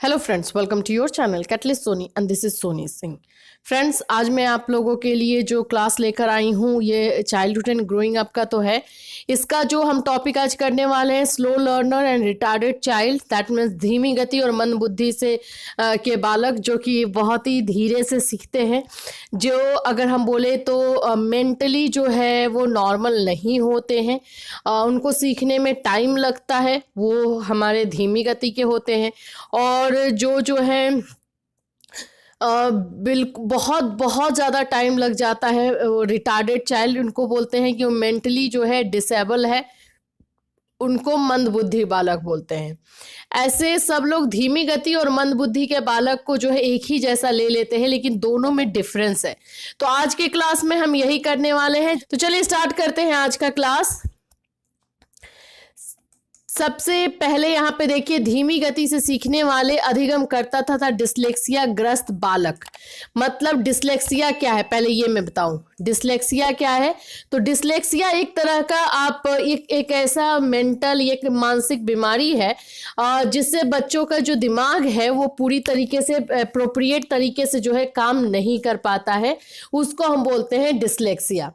Hello friends, welcome to your channel catalyst Soni and this is Soni Singh. Friends, आज मैं आप लोगों के लिए जो क्लास लेकर आई हूँ ये चाइल्डहुड एंड ग्रोइंग अप का तो है। इसका जो हम टॉपिक आज करने वाले हैं slow learner and retarded child, that means धीमी गति और मंद बुद्धि से के बालक जो कि बहुत ही धीरे से सीखते हैं, जो अगर हम बोले तो मेंटली जो है वो नॉर्मल नहीं होते हैं, उनको सीखने में टाइम लगता है, वो हमारे धीमी गति के होते हैं। और जो है बिल्कुल बहुत बहुत ज़्यादा टाइम लग जाता है। रिटार्डेड चाइल्ड उनको बोलते हैं कि वो मेंटली जो है डिसेबल है, उनको मंद बुद्धि बालक बोलते हैं। ऐसे सब लोग धीमी गति और मंद बुद्धि के बालक को जो है एक ही जैसा ले लेते हैं, लेकिन दोनों में डिफरेंस है। तो आज के क्लास में हम यही करने वाले हैं। तो चलिए स्टार्ट करते हैं आज का क्लास। सबसे पहले यहाँ पे देखिए, धीमी गति से सीखने वाले अधिगम करता था डिसलेक्सिया ग्रस्त बालक। मतलब डिसलेक्सिया क्या है पहले ये मैं बताऊं। डिसलेक्सिया क्या है? तो डिसलेक्सिया एक तरह का एक ऐसा मेंटल, एक मानसिक बीमारी है जिससे बच्चों का जो दिमाग है वो पूरी तरीके से अप्रोप्रिएट तरीके से जो है काम नहीं कर पाता है, उसको हम बोलते हैं डिसलेक्सिया।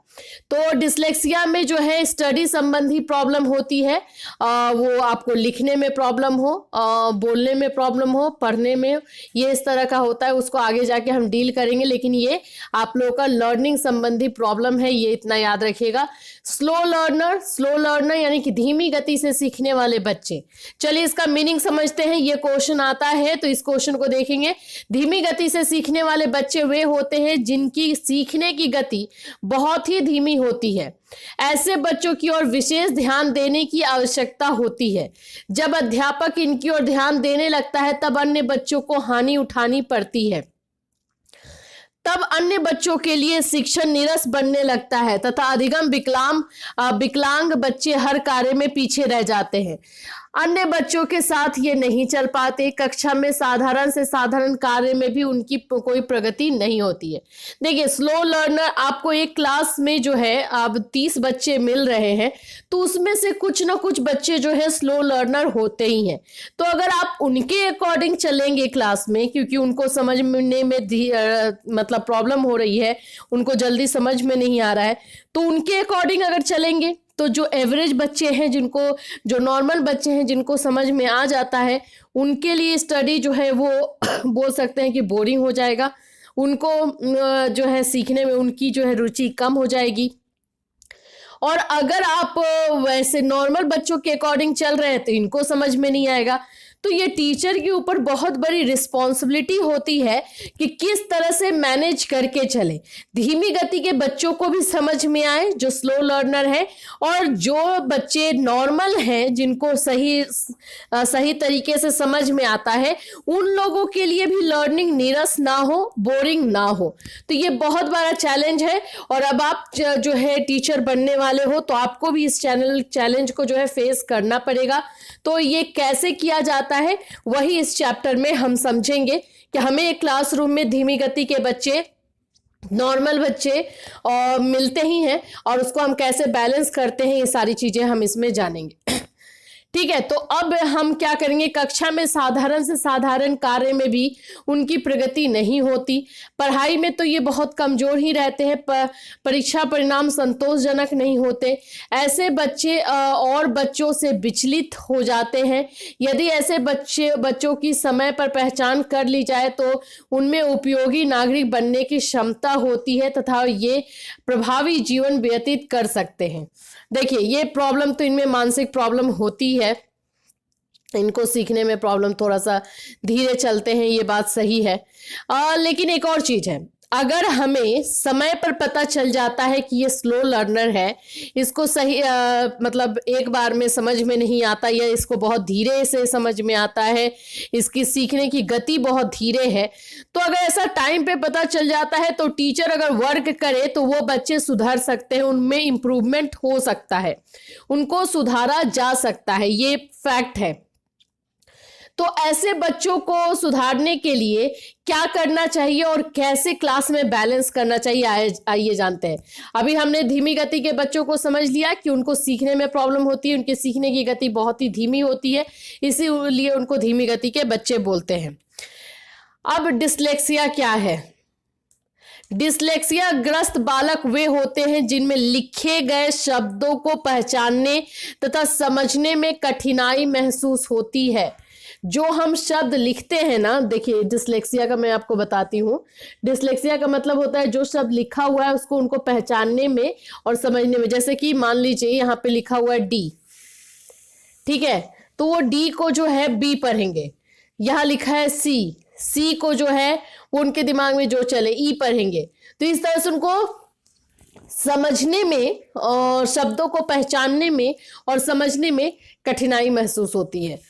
तो डिसलेक्सिया में जो है स्टडी संबंधी प्रॉब्लम होती है, वो आपको लिखने में प्रॉब्लम हो, बोलने में प्रॉब्लम हो, पढ़ने में, ये इस तरह का होता है। उसको आगे जाके हम डील करेंगे, लेकिन ये आप लोगों का लर्निंग संबंधी प्रॉब्लम है, ये इतना याद रखिएगा। स्लो लर्नर यानी कि धीमी गति से सीखने वाले बच्चे। चलिए इसका मीनिंग समझते हैं। ये क्वेश्चन आता है तो इस क्वेश्चन को देखेंगे। धीमी गति से सीखने वाले बच्चे वे होते हैं जिनकी सीखने की गति बहुत ही धीमी होती है। ऐसे बच्चों की ओर विशेष ध्यान देने की आवश्यकता होती है। जब अध्यापक इनकी ओर ध्यान देने लगता है तब अन्य बच्चों को हानि उठानी पड़ती है। तब अन्य बच्चों के लिए शिक्षण नीरस बनने लगता है तथा अधिगम विकलांग बच्चे हर कार्य में पीछे रह जाते हैं। अन्य बच्चों के साथ ये नहीं चल पाते। कक्षा में साधारण से साधारण कार्य में भी उनकी कोई प्रगति नहीं होती है। देखिए, स्लो लर्नर आपको एक क्लास में जो है अब 30 बच्चे मिल रहे हैं, तो उसमें से कुछ ना कुछ बच्चे जो है स्लो लर्नर होते ही हैं। तो अगर आप उनके अकॉर्डिंग चलेंगे क्लास में, क्योंकि उनको समझने में मतलब प्रॉब्लम हो रही है, उनको जल्दी समझ में नहीं आ रहा है, तो उनके अकॉर्डिंग अगर चलेंगे तो जो एवरेज बच्चे हैं, जो नॉर्मल बच्चे हैं, जिनको समझ में आ जाता है, उनके लिए स्टडी जो है वो बोल सकते हैं कि बोरिंग हो जाएगा। उनको जो है सीखने में उनकी जो है रुचि कम हो जाएगी। और अगर आप वैसे नॉर्मल बच्चों के अकॉर्डिंग चल रहे हैं तो इनको समझ में नहीं आएगा। तो ये टीचर के ऊपर बहुत बड़ी रिस्पॉन्सिबिलिटी होती है कि किस तरह से मैनेज करके चले, धीमी गति के बच्चों को भी समझ में आए जो स्लो लर्नर है, और जो बच्चे नॉर्मल हैं जिनको सही तरीके से समझ में आता है, उन लोगों के लिए भी लर्निंग नीरस ना हो, बोरिंग ना हो। तो ये बहुत बड़ा चैलेंज है। और अब आप जो है टीचर बनने वाले हो तो आपको भी इस चैलेंज को जो है फेस करना पड़ेगा। तो ये कैसे किया जाता है वही इस चैप्टर में हम समझेंगे कि हमें एक क्लासरूम में धीमी गति के बच्चे, नॉर्मल बच्चे मिलते ही हैं, और उसको हम कैसे बैलेंस करते हैं, ये सारी चीजें हम इसमें जानेंगे। ठीक है, तो अब हम क्या करेंगे, कक्षा में साधारण से साधारण कार्य में भी उनकी प्रगति नहीं होती। पढ़ाई में तो ये बहुत कमजोर ही रहते हैं, परीक्षा परिणाम संतोषजनक नहीं होते। ऐसे बच्चे और बच्चों से विचलित हो जाते हैं। यदि ऐसे बच्चों की समय पर पहचान कर ली जाए तो उनमें उपयोगी नागरिक बनने की क्षमता होती है तथा ये प्रभावी जीवन व्यतीत कर सकते हैं। देखिए, ये प्रॉब्लम तो इनमें मानसिक प्रॉब्लम होती है, इनको सीखने में प्रॉब्लम, थोड़ा सा धीरे चलते हैं, ये बात सही है। लेकिन एक और चीज है, अगर हमें समय पर पता चल जाता है कि ये स्लो लर्नर है, इसको सही मतलब एक बार में समझ में नहीं आता, या इसको बहुत धीरे से समझ में आता है, इसकी सीखने की गति बहुत धीरे है, तो अगर ऐसा टाइम पे पता चल जाता है तो टीचर अगर वर्क करे तो वो बच्चे सुधर सकते हैं, उनमें इम्प्रूवमेंट हो सकता है, उनको सुधारा जा सकता है, ये फैक्ट है। तो ऐसे बच्चों को सुधारने के लिए क्या करना चाहिए और कैसे क्लास में बैलेंस करना चाहिए, आइए जानते हैं। अभी हमने धीमी गति के बच्चों को समझ लिया कि उनको सीखने में प्रॉब्लम होती है, उनके सीखने की गति बहुत ही धीमी होती है, इसीलिए उनको धीमी गति के बच्चे बोलते हैं। अब डिसलेक्सिया क्या है? डिसलेक्सिया ग्रस्त बालक वे होते हैं जिनमें लिखे गए शब्दों को पहचानने तथा समझने में कठिनाई महसूस होती है। जो हम शब्द लिखते हैं ना, देखिए डिसलेक्सिया का मैं आपको बताती हूँ। डिसलेक्सिया का मतलब होता है जो शब्द लिखा हुआ है उसको उनको पहचानने में और समझने में। जैसे कि मान लीजिए यहाँ पे लिखा हुआ है डी, ठीक है, तो वो डी को जो है बी पढ़ेंगे। यहाँ लिखा है सी, सी को जो है वो उनके दिमाग में जो चले ई पढ़ेंगे। तो इस तरह से उनको समझने में और शब्दों को पहचानने में और समझने में कठिनाई महसूस होती है।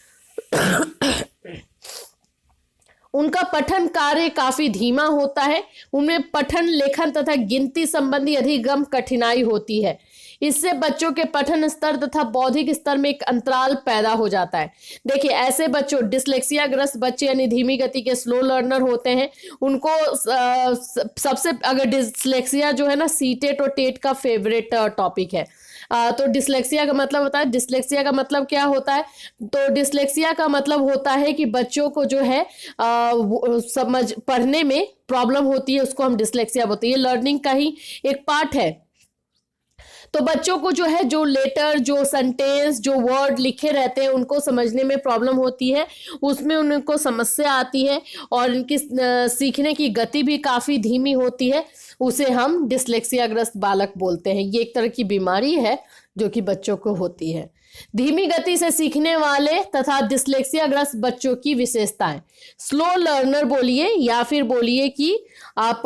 उनका पठन कार्य काफी धीमा होता है, उनमें पठन, लेखन तथा गिनती संबंधी अधिगम कठिनाई होती है। इससे बच्चों के पठन स्तर तथा बौद्धिक स्तर में एक अंतराल पैदा हो जाता है। देखिए ऐसे बच्चों, डिसलेक्सिया ग्रस्त बच्चे यानी धीमी गति के स्लो लर्नर होते हैं, उनको सबसे, अगर डिसलेक्सिया जो है ना सीटेट और टेट का फेवरेट टॉपिक है। तो डिसलेक्सिया का मतलब होता है, डिसलेक्सिया का मतलब क्या होता है? तो डिसलेक्सिया का मतलब होता है कि बच्चों को जो है समझ पढ़ने में प्रॉब्लम होती है, उसको हम डिसलेक्सिया बोलते हैं। ये लर्निंग का ही एक पार्ट है। तो बच्चों को जो है जो लेटर, जो सेंटेंस, जो वर्ड लिखे रहते हैं उनको समझने में प्रॉब्लम होती है, उसमें उनको समस्या आती है और इनकी सीखने की गति भी काफ़ी धीमी होती है। उसे हम डिसलेक्सिया ग्रस्त बालक बोलते हैं। ये एक तरह की बीमारी है जो कि बच्चों को होती है। धीमी गति से सीखने वाले तथा डिसलेक्सिया ग्रस्त बच्चों की विशेषताएं। स्लो लर्नर बोलिए या फिर बोलिए कि आप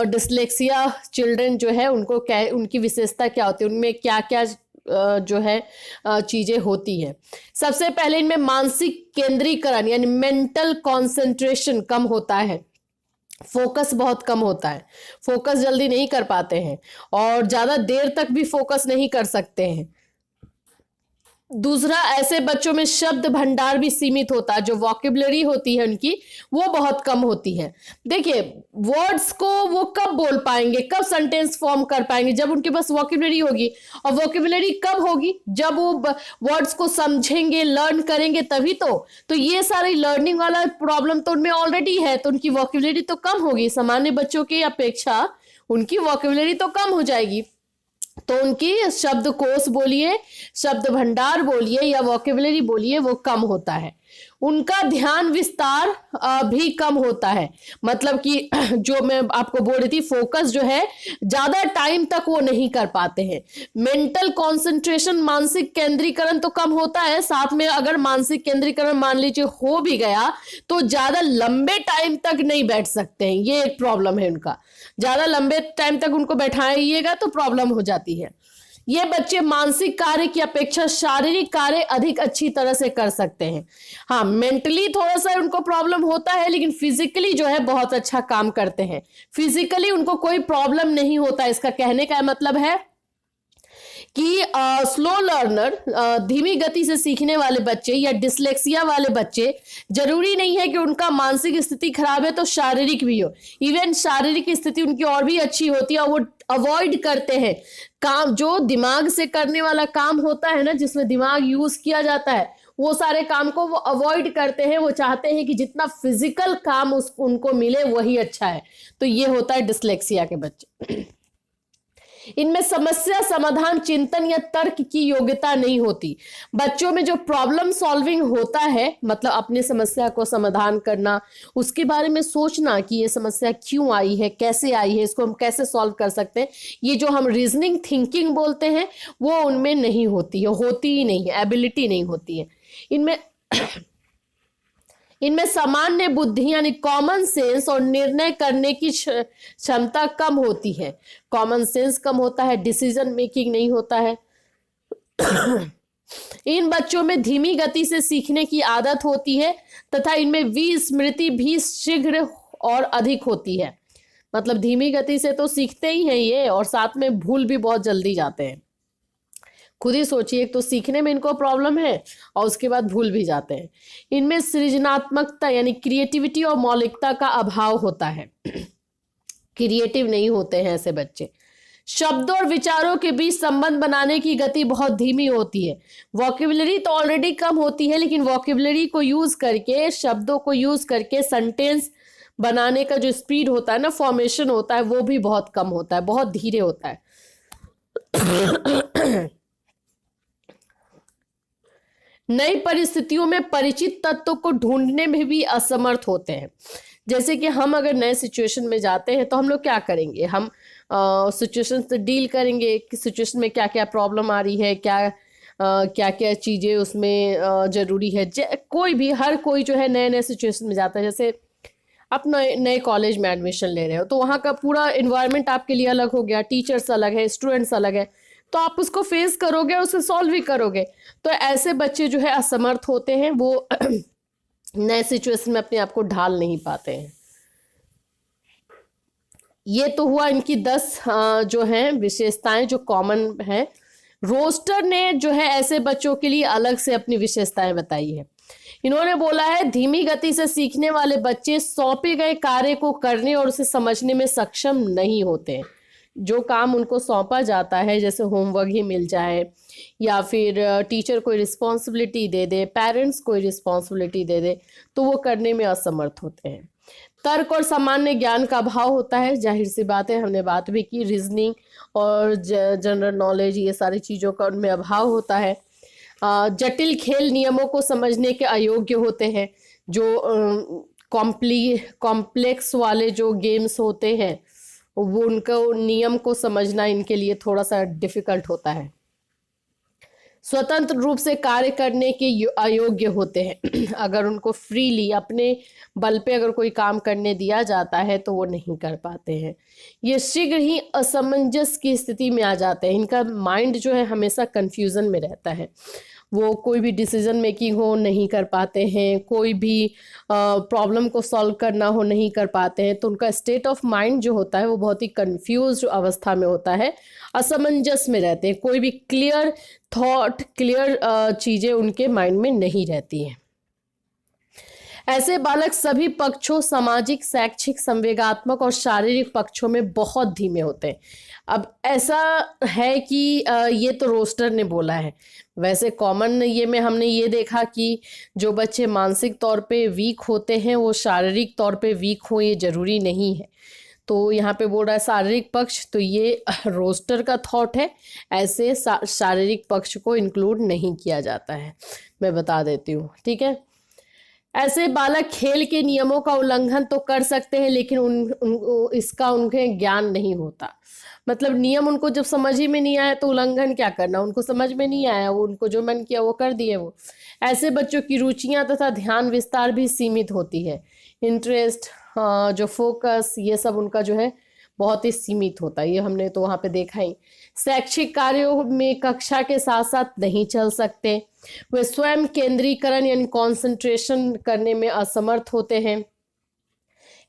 डिसलेक्सिया चिल्ड्रन जो है उनको क्या, उनकी विशेषता क्या होती है, उनमें क्या क्या जो है चीजें होती है। सबसे पहले इनमें मानसिक केंद्रीकरण यानी मेंटल कंसंट्रेशन कम होता है, फोकस बहुत कम होता है, फोकस जल्दी नहीं कर पाते हैं और ज्यादा देर तक भी फोकस नहीं कर सकते हैं। दूसरा, ऐसे बच्चों में शब्द भंडार भी सीमित होता है, जो वोकेबुलरी होती है उनकी वो बहुत कम होती है। देखिए वर्ड्स को वो कब बोल पाएंगे, कब सेंटेंस फॉर्म कर पाएंगे? जब उनके पास वोकेबुलरी होगी। और वोकेबुलरी कब होगी? जब वो वर्ड्स को समझेंगे, लर्न करेंगे तभी तो ये सारी लर्निंग वाला प्रॉब्लम तो उनमें ऑलरेडी है, तो उनकी वोकेबुलरी तो कम होगी। सामान्य बच्चों की अपेक्षा उनकी वोकेबुलरी तो कम हो जाएगी, तो उनकी शब्दकोश बोलिए, शब्द भंडार बोलिए या वोकेबुलरी बोलिए वो कम होता है। उनका ध्यान विस्तार भी कम होता है, मतलब कि जो मैं आपको बोल रही थी, फोकस जो है ज्यादा टाइम तक वो नहीं कर पाते हैं। मेंटल कंसंट्रेशन, मानसिक केंद्रीकरण तो कम होता है, साथ में अगर मानसिक केंद्रीकरण मान लीजिए हो भी गया तो ज्यादा लंबे टाइम तक नहीं बैठ सकते हैं, ये एक प्रॉब्लम है उनका। ज्यादा लंबे टाइम तक उनको बैठाइएगा तो प्रॉब्लम हो जाती है। ये बच्चे मानसिक कार्य की अपेक्षा शारीरिक कार्य अधिक अच्छी तरह से कर सकते हैं। हाँ, मेंटली थोड़ा सा उनको प्रॉब्लम होता है, लेकिन फिजिकली जो है बहुत अच्छा काम करते हैं। फिजिकली उनको कोई प्रॉब्लम नहीं होता। इसका कहने का मतलब है कि स्लो लर्नर, धीमी गति से सीखने वाले बच्चे या डिसलेक्सिया वाले बच्चे, जरूरी नहीं है कि उनका मानसिक स्थिति खराब है तो शारीरिक भी हो। इवन शारीरिक स्थिति उनकी और भी अच्छी होती है और वो अवॉइड करते हैं काम, जो दिमाग से करने वाला काम होता है ना, जिसमें दिमाग यूज किया जाता है, वो सारे काम को वो अवॉइड करते हैं। वो चाहते हैं कि जितना फिजिकल काम उनको मिले वही अच्छा है। तो ये होता है डिसलेक्सिया के बच्चे। इनमें समस्या समाधान, चिंतन या तर्क की योग्यता नहीं होती। बच्चों में जो प्रॉब्लम सॉल्विंग होता है, मतलब अपनी समस्या को समाधान करना, उसके बारे में सोचना कि ये समस्या क्यों आई है, कैसे आई है, इसको हम कैसे सॉल्व कर सकते हैं, ये जो हम रीजनिंग थिंकिंग बोलते हैं वो उनमें नहीं होती है, होती ही नहीं है, एबिलिटी नहीं होती है इनमें सामान्य बुद्धि यानी कॉमन सेंस और निर्णय करने की क्षमता कम होती है। कॉमन सेंस कम होता है, डिसीजन मेकिंग नहीं होता है। इन बच्चों में धीमी गति से सीखने की आदत होती है तथा इनमें विस्मृति भी शीघ्र और अधिक होती है। मतलब धीमी गति से तो सीखते ही हैं ये, और साथ में भूल भी बहुत जल्दी जाते हैं। खुद ही सोचिए, एक तो सीखने में इनको प्रॉब्लम है और उसके बाद भूल भी जाते हैं। इनमें सृजनात्मकता यानी क्रिएटिविटी और मौलिकता का अभाव होता है। क्रिएटिव नहीं होते हैं ऐसे बच्चे। शब्दों और विचारों के बीच संबंध बनाने की गति बहुत धीमी होती है। वोकेबुलरी तो ऑलरेडी कम होती है, लेकिन वोकेबुलरी को यूज करके, शब्दों को यूज करके सेंटेंस बनाने का जो स्पीड होता है ना, फॉर्मेशन होता है, वो भी बहुत कम होता है, बहुत धीरे होता है। नई परिस्थितियों में परिचित तत्वों को ढूंढने में भी असमर्थ होते हैं। जैसे कि हम अगर नए सिचुएशन में जाते हैं तो हम लोग क्या करेंगे, हम सिचुएशन से डील करेंगे कि सिचुएशन में क्या क्या प्रॉब्लम आ रही है, क्या क्या चीज़ें उसमें ज़रूरी है। कोई भी, हर कोई जो है नए नए सिचुएशन में जाता है। जैसे आप नए कॉलेज में एडमिशन ले रहे हो तो वहाँ का पूरा इन्वायरमेंट आपके लिए अलग हो गया, टीचर्स अलग है, स्टूडेंट्स अलग है, तो आप उसको फेस करोगे, उसे सॉल्व भी करोगे। तो ऐसे बच्चे जो है असमर्थ होते हैं, वो नए सिचुएशन में अपने आप को ढाल नहीं पाते हैं। ये तो हुआ इनकी 10 जो हैं विशेषताएं जो कॉमन है। रोस्टर ने जो है ऐसे बच्चों के लिए अलग से अपनी विशेषताएं बताई है। इन्होंने बोला है धीमी गति से सीखने वाले बच्चे सौंपे गए कार्य को करने और उसे समझने में सक्षम नहीं होते हैं। जो काम उनको सौंपा जाता है, जैसे होमवर्क ही मिल जाए या फिर टीचर कोई रिस्पॉन्सिबिलिटी दे दे, पेरेंट्स कोई रिस्पॉन्सिबिलिटी दे दे, तो वो करने में असमर्थ होते हैं। तर्क और सामान्य ज्ञान का अभाव होता है, जाहिर सी बात है, हमने बात भी की, रीजनिंग और जनरल नॉलेज, ये सारी चीज़ों का उनमें अभाव होता है। जटिल खेल नियमों को समझने के अयोग्य होते हैं। जो कॉम्प्लेक्स वाले जो गेम्स होते हैं, वो उनको नियम को समझना इनके लिए थोड़ा सा डिफिकल्ट होता है। स्वतंत्र रूप से कार्य करने के अयोग्य होते हैं। अगर उनको फ्रीली अपने बल पे अगर कोई काम करने दिया जाता है तो वो नहीं कर पाते हैं। ये शीघ्र ही असमंजस की स्थिति में आ जाते हैं। इनका माइंड जो है हमेशा कंफ्यूजन में रहता है। वो कोई भी डिसीजन मेकिंग हो नहीं कर पाते हैं, कोई भी प्रॉब्लम को सॉल्व करना हो नहीं कर पाते हैं। तो उनका स्टेट ऑफ माइंड जो होता है वो बहुत ही कंफ्यूज अवस्था में होता है, असमंजस में रहते हैं। कोई भी क्लियर थॉट, क्लियर चीज़ें उनके माइंड में नहीं रहती हैं। ऐसे बालक सभी पक्षों, सामाजिक, शैक्षिक, संवेगात्मक और शारीरिक पक्षों में बहुत धीमे होते हैं। अब ऐसा है कि ये तो रोस्टर ने बोला है, वैसे कॉमन ये में हमने ये देखा कि जो बच्चे मानसिक तौर पे वीक होते हैं वो शारीरिक तौर पे वीक हो, ये ज़रूरी नहीं है। तो यहाँ पे बोल रहा है शारीरिक पक्ष, तो ये रोस्टर का थॉट है, ऐसे शारीरिक पक्ष को इंक्लूड नहीं किया जाता है, मैं बता देती हूँ, ठीक है। ऐसे बालक खेल के नियमों का उल्लंघन तो कर सकते हैं, लेकिन इसका उनके ज्ञान नहीं होता। मतलब नियम उनको जब समझ ही में नहीं आया तो उल्लंघन क्या करना, उनको समझ में नहीं आया, वो उनको जो मन किया वो कर दिए वो। ऐसे बच्चों की रुचियां तथा ध्यान विस्तार भी सीमित होती है। इंटरेस्ट, जो फोकस, ये सब उनका जो है बहुत ही सीमित होता है, ये हमने तो वहाँ पे देखा ही। शैक्षिक कार्यों में कक्षा के साथ साथ नहीं चल सकते। वे स्वयं केंद्रीकरण यानी कंसंट्रेशन करने में असमर्थ होते हैं।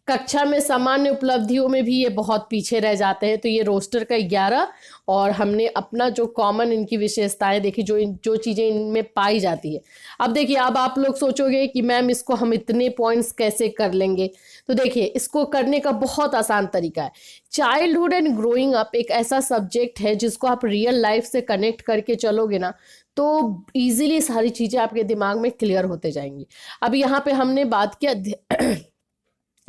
कक्षा में सामान्य उपलब्धियों में भी ये बहुत पीछे रह जाते हैं। तो ये रोस्टर का 11 और हमने अपना जो कॉमन इनकी विशेषताएं देखी, जो चीज़ें इनमें पाई जाती है। अब देखिए, अब आप लोग सोचोगे कि मैम इसको हम इतने पॉइंट्स कैसे कर लेंगे, तो देखिए इसको करने का बहुत आसान तरीका है। चाइल्डहुड एंड ग्रोइंग अप एक ऐसा सब्जेक्ट है जिसको आप रियल लाइफ से कनेक्ट करके चलोगे ना तो ईजिली सारी चीज़ें आपके दिमाग में क्लियर होते जाएंगी। अब यहाँ पे हमने बात किया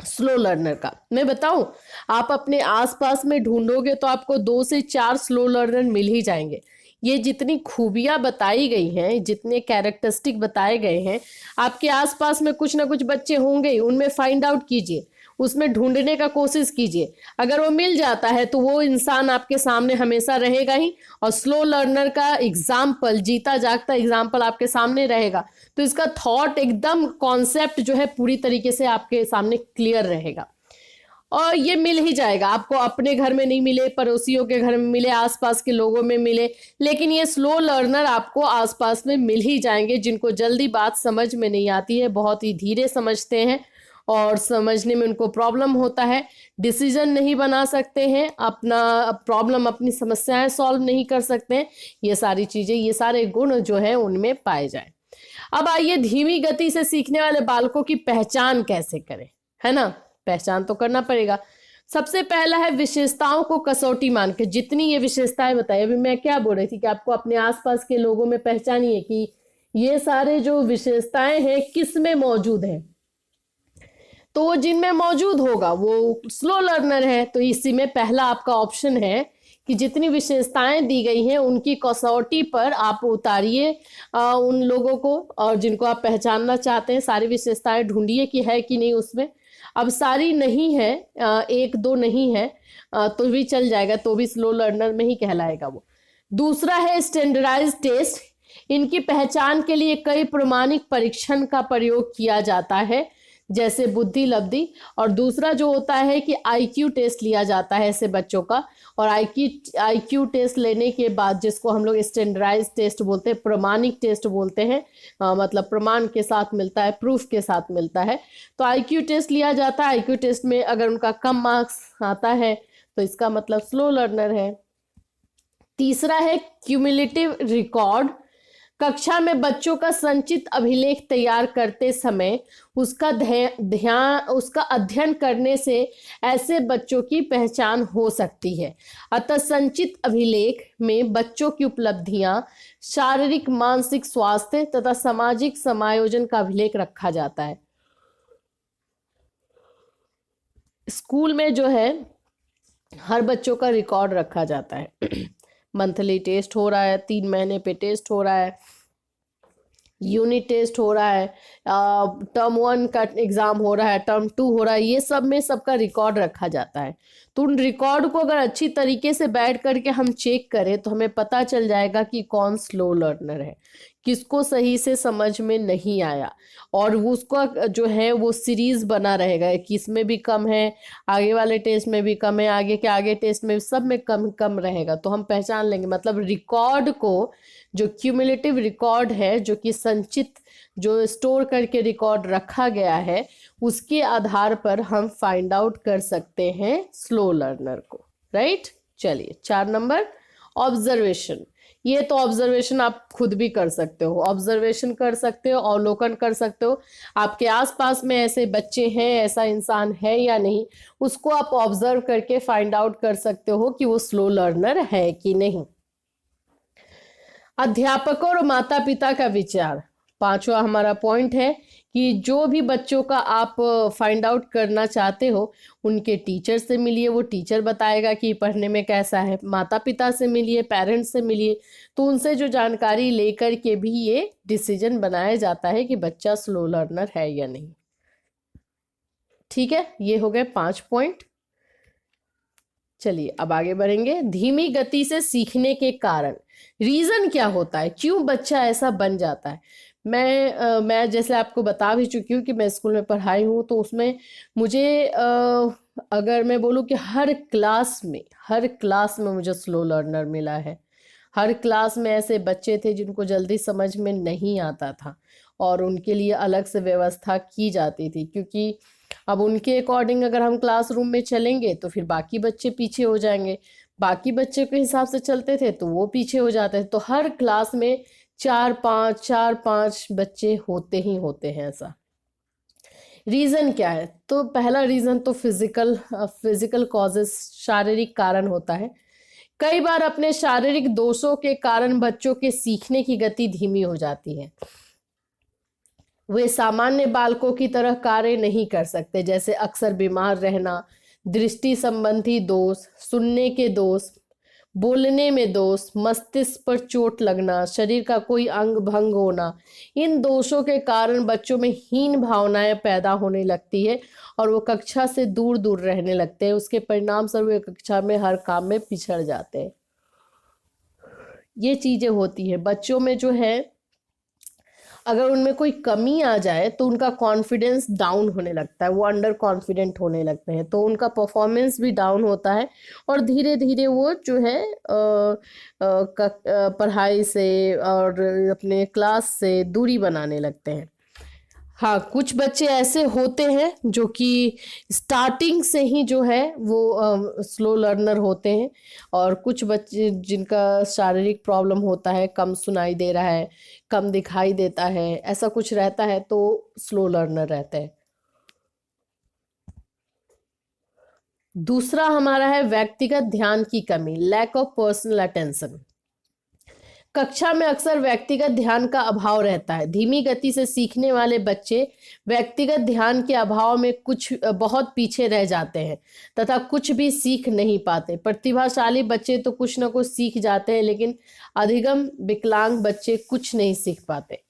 स्लो लर्नर का। मैं बताऊं, आप अपने आसपास में ढूंढोगे तो आपको 2 से 4 स्लो लर्नर मिल ही जाएंगे। ये जितनी खूबियां बताई गई हैं, जितने कैरेक्टरिस्टिक बताए गए हैं, आपके आसपास में कुछ ना कुछ बच्चे होंगे, उनमें फाइंड आउट कीजिए, उसमें ढूंढने का कोशिश कीजिए। अगर वो मिल जाता है तो वो इंसान आपके सामने हमेशा रहेगा ही। और स्लो लर्नर का एग्जाम्पल, जीता जागता एग्जाम्पल आपके सामने रहेगा, तो इसका थॉट एकदम कॉन्सेप्ट जो है पूरी तरीके से आपके सामने क्लियर रहेगा। और ये मिल ही जाएगा आपको, अपने घर में नहीं मिले, पड़ोसियों के घर में मिले, आसपास के लोगों में मिले, लेकिन ये स्लो लर्नर आपको आसपास में मिल ही जाएंगे, जिनको जल्दी बात समझ में नहीं आती है, बहुत ही धीरे समझते हैं और समझने में उनको प्रॉब्लम होता है, डिसीजन नहीं बना सकते हैं, अपना प्रॉब्लम अपनी समस्याएं सॉल्व नहीं कर सकते हैं। ये सारी चीजें, ये सारे गुण जो है उनमें पाए जाए। अब आइए धीमी गति से सीखने वाले बालकों की पहचान कैसे करें, है ना। पहचान तो करना पड़ेगा। सबसे पहला है विशेषताओं को कसौटी मान के। जितनी ये विशेषताएं बताई, अभी मैं क्या बोल रही थी कि आपको अपने आसपास के लोगों में पहचानिए कि ये सारे जो विशेषताएं हैं किस में मौजूद है। तो वो जिनमें मौजूद होगा वो स्लो लर्नर है। तो इसी में पहला आपका ऑप्शन है कि जितनी विशेषताएं दी गई हैं उनकी कसौटी पर आप उतारिए उन लोगों को, और जिनको आप पहचानना चाहते हैं सारी विशेषताएं ढूंढिए कि है कि नहीं उसमें। अब सारी नहीं है, एक दो नहीं है, तो भी चल जाएगा, तो भी स्लो लर्नर में ही कहलाएगा वो। दूसरा है स्टैंडर्डाइज टेस्ट। इनकी पहचान के लिए कई प्रमाणिक परीक्षण का प्रयोग किया जाता है, जैसे बुद्धि लब्धि। और दूसरा जो होता है कि आईक्यू टेस्ट लिया जाता है ऐसे बच्चों का, और आईक्यू टेस्ट लेने के बाद, जिसको हम लोग स्टैंडर्डाइज टेस्ट बोलते हैं, प्रमाणिक टेस्ट बोलते हैं, मतलब प्रमाण के साथ मिलता है, प्रूफ के साथ मिलता है। तो आईक्यू टेस्ट लिया जाता है। आईक्यू टेस्ट में अगर उनका कम मार्क्स आता है तो इसका मतलब स्लो लर्नर है। तीसरा है क्यूमुलेटिव रिकॉर्ड। कक्षा में बच्चों का संचित अभिलेख तैयार करते समय उसका अध्ययन करने से ऐसे बच्चों की पहचान हो सकती है। अतः संचित अभिलेख में बच्चों की उपलब्धियां, शारीरिक मानसिक स्वास्थ्य तथा सामाजिक समायोजन का अभिलेख रखा जाता है। स्कूल में जो है हर बच्चों का रिकॉर्ड रखा जाता है। मंथली टेस्ट हो रहा है, 3 महीने पे टेस्ट हो रहा है, यूनिट टेस्ट हो रहा है, टर्म 1 का एग्जाम हो रहा है, टर्म 2 हो रहा है, ये सब में सबका रिकॉर्ड रखा जाता है। तो उन रिकॉर्ड को अगर अच्छी तरीके से बैठ करके हम चेक करें तो हमें पता चल जाएगा कि कौन स्लो लर्नर है, किसको सही से समझ में नहीं आया, और उसका जो है वो सीरीज बना रहेगा कि इसमें भी कम है, आगे वाले टेस्ट में भी कम है, आगे के आगे टेस्ट में सब में कम कम रहेगा, तो हम पहचान लेंगे। मतलब रिकॉर्ड को, जो क्यूमुलेटिव रिकॉर्ड है, जो कि संचित, जो स्टोर करके रिकॉर्ड रखा गया है, उसके आधार पर हम फाइंड आउट कर सकते हैं स्लो लर्नर को, राइट। चलिए 4 नंबर ऑब्जर्वेशन। ये तो ऑब्जर्वेशन आप खुद भी कर सकते हो, ऑब्जर्वेशन कर सकते हो, अवलोकन कर सकते हो। आपके आसपास में ऐसे बच्चे हैं, ऐसा इंसान है या नहीं, उसको आप ऑब्जर्व करके फाइंड आउट कर सकते हो कि वो स्लो लर्नर है कि नहीं। अध्यापकों और माता पिता का विचार, 5वां हमारा पॉइंट है कि जो भी बच्चों का आप फाइंड आउट करना चाहते हो उनके टीचर से मिलिए, वो टीचर बताएगा कि पढ़ने में कैसा है। माता पिता से मिलिए, पेरेंट्स से मिलिए, तो उनसे जो जानकारी लेकर के भी ये डिसीजन बनाया जाता है कि बच्चा स्लो लर्नर है या नहीं। ठीक है, ये हो गए 5 पॉइंट। चलिए अब आगे बढ़ेंगे। धीमी गति से सीखने के कारण, रीजन क्या होता है, क्यों बच्चा ऐसा बन जाता है। मैं जैसे आपको बता भी चुकी हूँ कि मैं स्कूल में पढ़ाई हूँ, तो उसमें मुझे अगर मैं बोलूँ कि हर क्लास में मुझे स्लो लर्नर मिला है। हर क्लास में ऐसे बच्चे थे जिनको जल्दी समझ में नहीं आता था, और उनके लिए अलग से व्यवस्था की जाती थी, क्योंकि अब उनके अकॉर्डिंग अगर हम क्लासरूम में चलेंगे तो फिर बाकी बच्चे पीछे हो जाएंगे, बाकी बच्चे के हिसाब से चलते थे तो वो पीछे हो जाते थे। तो हर क्लास में 4-5 बच्चे होते ही होते हैं ऐसा। रीज़न क्या है, तो पहला रीज़न तो फिजिकल कॉजेस, शारीरिक कारण होता है। कई बार अपने शारीरिक दोषों के कारण बच्चों के सीखने की गति धीमी हो जाती है। वे सामान्य बालकों की तरह कार्य नहीं कर सकते, जैसे अक्सर बीमार रहना, दृष्टि संबंधी दोष, सुनने के दोष, बोलने में दोष, मस्तिष्क पर चोट लगना, शरीर का कोई अंग भंग होना। इन दोषों के कारण बच्चों में हीन भावनाएं पैदा होने लगती है और वो कक्षा से दूर दूर रहने लगते हैं। उसके परिणाम स्वरूप वे कक्षा में हर काम में पिछड़ जाते हैं। ये चीजें होती है बच्चों में, जो है अगर उनमें कोई कमी आ जाए तो उनका कॉन्फिडेंस डाउन होने लगता है, वो अंडर कॉन्फिडेंट होने लगते हैं, तो उनका परफॉर्मेंस भी डाउन होता है, और धीरे धीरे वो जो है पढ़ाई से और अपने क्लास से दूरी बनाने लगते हैं। हाँ, कुछ बच्चे ऐसे होते हैं जो कि स्टार्टिंग से ही जो है वो स्लो लर्नर होते हैं, और कुछ बच्चे जिनका शारीरिक प्रॉब्लम होता है, कम सुनाई दे रहा है, कम दिखाई देता है, ऐसा कुछ रहता है तो स्लो लर्नर रहते हैं। दूसरा हमारा है व्यक्तिगत ध्यान की कमी, लैक ऑफ पर्सनल अटेंशन। कक्षा में अक्सर व्यक्तिगत ध्यान का अभाव रहता है। धीमी गति से सीखने वाले बच्चे व्यक्तिगत ध्यान के अभाव में कुछ बहुत पीछे रह जाते हैं तथा कुछ भी सीख नहीं पाते। प्रतिभाशाली बच्चे तो कुछ ना कुछ सीख जाते हैं, लेकिन अधिगम विकलांग बच्चे कुछ नहीं सीख पाते।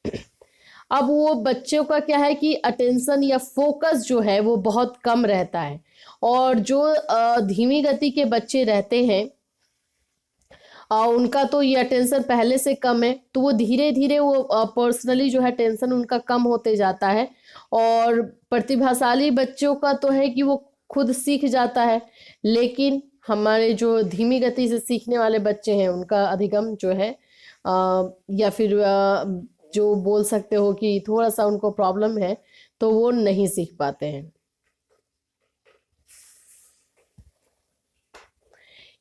अब वो बच्चों का क्या है कि अटेंशन या फोकस जो है वो बहुत कम रहता है, और जो धीमी गति के बच्चे रहते हैं उनका तो ये अटेंशन पहले से कम है, तो वो धीरे धीरे वो पर्सनली जो है टेंशन उनका कम होते जाता है। और प्रतिभाशाली बच्चों का तो है कि वो खुद सीख जाता है, लेकिन हमारे जो धीमी गति से सीखने वाले बच्चे हैं उनका अधिगम जो है या फिर जो बोल सकते हो कि थोड़ा सा उनको प्रॉब्लम है, तो वो नहीं सीख पाते हैं।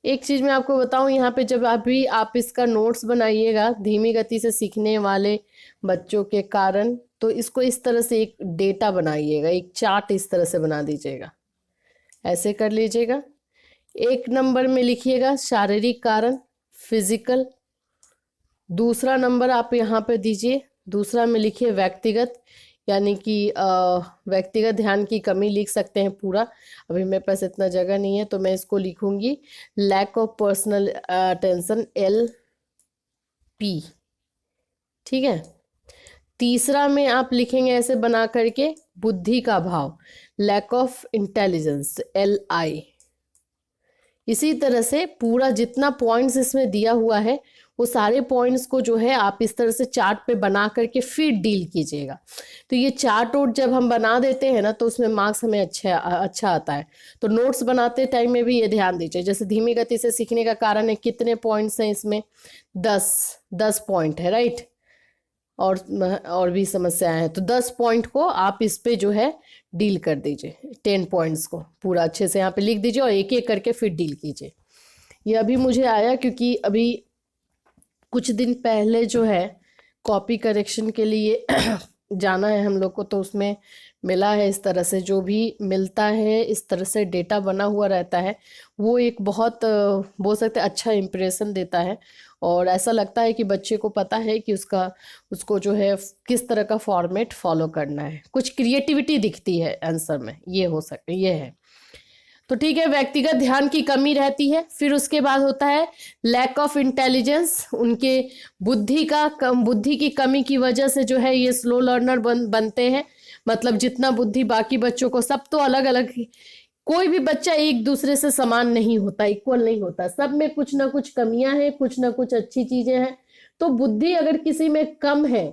एक चीज मैं आपको बताऊं, यहाँ पे जब अभी आप इसका नोट्स बनाइएगा धीमी गति से सीखने वाले बच्चों के कारण, तो इसको इस तरह से एक डेटा बनाइएगा, एक चार्ट इस तरह से बना दीजिएगा, ऐसे कर लीजिएगा। एक नंबर में लिखिएगा शारीरिक कारण, फिजिकल। दूसरा नंबर आप यहाँ पे दीजिए, दूसरा में लिखिए व्यक्तिगत, यानी कि व्यक्तिगत ध्यान की कमी लिख सकते हैं पूरा। अभी मेरे पास इतना जगह नहीं है तो मैं इसको लिखूंगी lack of personal attention, LP। ठीक है। तीसरा में आप लिखेंगे ऐसे बना करके बुद्धि का अभाव, लैक ऑफ इंटेलिजेंस, LI। इसी तरह से पूरा जितना पॉइंट्स इसमें दिया हुआ है वो सारे पॉइंट्स को जो है आप इस तरह से चार्ट पे बना करके फिर डील कीजिएगा। तो ये चार्ट वोट जब हम बना देते हैं ना तो उसमें मार्क्स हमें अच्छा आता है। तो नोट्स बनाते टाइम में भी ये ध्यान दीजिए। जैसे धीमी गति से सीखने का कारण है, कितने पॉइंट्स हैं इसमें? 10 पॉइंट है, राइट। और भी समस्याएं हैं, तो 10 पॉइंट को आप इस पे जो है डील कर दीजिए। 10 पॉइंट्स को पूरा अच्छे से यहाँ पे लिख दीजिए और एक एक करके फिर डील कीजिए। ये अभी मुझे आया क्योंकि अभी कुछ दिन पहले जो है कॉपी करेक्शन के लिए जाना है हम लोग को, तो उसमें मिला है इस तरह से, जो भी मिलता है इस तरह से डेटा बना हुआ रहता है, वो एक बहुत बोल सकते हैं अच्छा इम्प्रेशन देता है। और ऐसा लगता है कि बच्चे को पता है कि उसको जो है किस तरह का फॉर्मेट फॉलो करना है, कुछ क्रिएटिविटी दिखती है आंसर में, ये हो सकता ये है। तो ठीक है, व्यक्तिगत ध्यान की कमी रहती है। फिर उसके बाद होता है लैक ऑफ इंटेलिजेंस, उनके बुद्धि की कमी की वजह से जो है ये स्लो लर्नर बनते हैं। मतलब जितना बुद्धि बाकी बच्चों को, सब तो अलग अलग, कोई भी बच्चा एक दूसरे से समान नहीं होता, इक्वल नहीं होता, सब में कुछ ना कुछ कमियां हैं, कुछ ना कुछ अच्छी चीजें हैं। तो बुद्धि अगर किसी में कम है,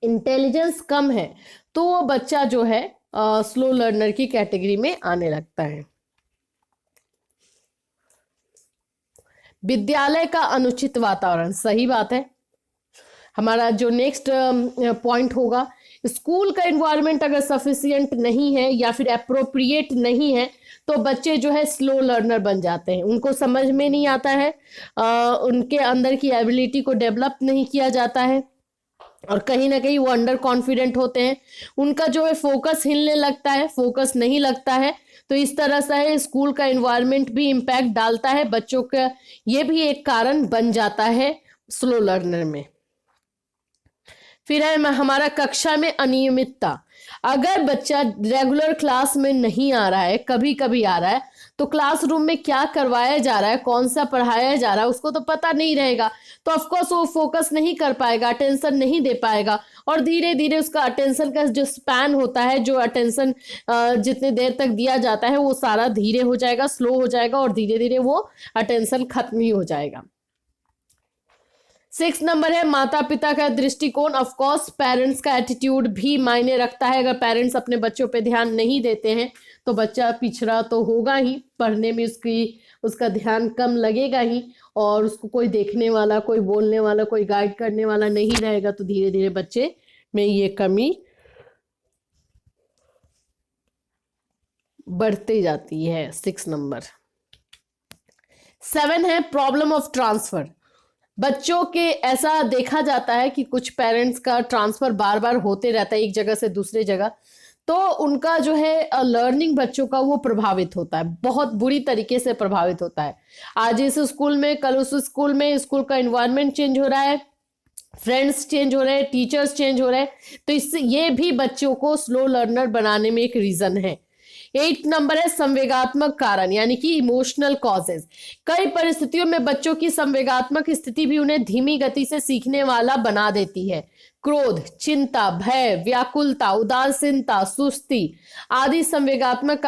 इंटेलिजेंस कम है, तो वो बच्चा जो है स्लो लर्नर की कैटेगरी में आने लगता है। विद्यालय का अनुचित वातावरण, सही बात है। हमारा जो नेक्स्ट पॉइंट होगा, स्कूल का एनवायरनमेंट अगर सफिशिएंट नहीं है या फिर अप्रोप्रिएट नहीं है तो बच्चे जो है स्लो लर्नर बन जाते हैं। उनको समझ में नहीं आता है, उनके अंदर की एबिलिटी को डेवलप नहीं किया जाता है, और कहीं ना कहीं वो अंडर कॉन्फिडेंट होते हैं। उनका जो है फोकस हिलने लगता है, फोकस नहीं लगता है। तो इस तरह से स्कूल का एनवायरनमेंट भी इम्पैक्ट डालता है बच्चों का, ये भी एक कारण बन जाता है स्लो लर्नर में। फिर है हमारा कक्षा में अनियमितता। अगर बच्चा रेगुलर क्लास में नहीं आ रहा है, कभी कभी आ रहा है, तो क्लासरूम में क्या करवाया जा रहा है, कौन सा पढ़ाया जा रहा है, उसको तो पता नहीं रहेगा। तो ऑफकोर्स वो फोकस नहीं कर पाएगा, अटेंशन नहीं दे पाएगा, और धीरे धीरे उसका अटेंशन का जो स्पैन होता है, जो अटेंशन जितने देर तक दिया जाता है, वो सारा धीरे हो जाएगा, स्लो हो जाएगा, और धीरे धीरे वो अटेंशन खत्म ही हो जाएगा। 6 नंबर है माता पिता का दृष्टिकोण। ऑफकोर्स पेरेंट्स का एटीट्यूड भी मायने रखता है। अगर पेरेंट्स अपने बच्चों पे ध्यान नहीं देते हैं तो बच्चा पिछड़ा तो होगा ही, पढ़ने में उसका ध्यान कम लगेगा ही, और उसको कोई देखने वाला, कोई बोलने वाला, कोई गाइड करने वाला नहीं रहेगा, तो धीरे धीरे बच्चे में ये कमी बढ़ती जाती है। 6 नंबर। 7 है प्रॉब्लम ऑफ ट्रांसफर। बच्चों के ऐसा देखा जाता है कि कुछ पेरेंट्स का ट्रांसफर बार बार होते रहता है एक जगह से दूसरे जगह, तो उनका जो है लर्निंग बच्चों का वो प्रभावित होता है, बहुत बुरी तरीके से प्रभावित होता है। आज इस स्कूल में, कल उस स्कूल में, स्कूल का एनवायरनमेंट चेंज हो रहा है, फ्रेंड्स चेंज हो रहे हैं, टीचर्स चेंज हो रहे हैं, तो इससे ये भी बच्चों को स्लो लर्नर बनाने में एक रीजन है। 8 नंबर है संवेगात्मक कारण, यानी कि इमोशनल कॉजेज। कई परिस्थितियों में बच्चों की संवेगात्मक स्थिति भी उन्हें धीमी गति से सीखने वाला बना देती है। क्रोध, चिंता, भय, व्याकुलता, उदासीनता, सुस्ती आदि संवेगात्मक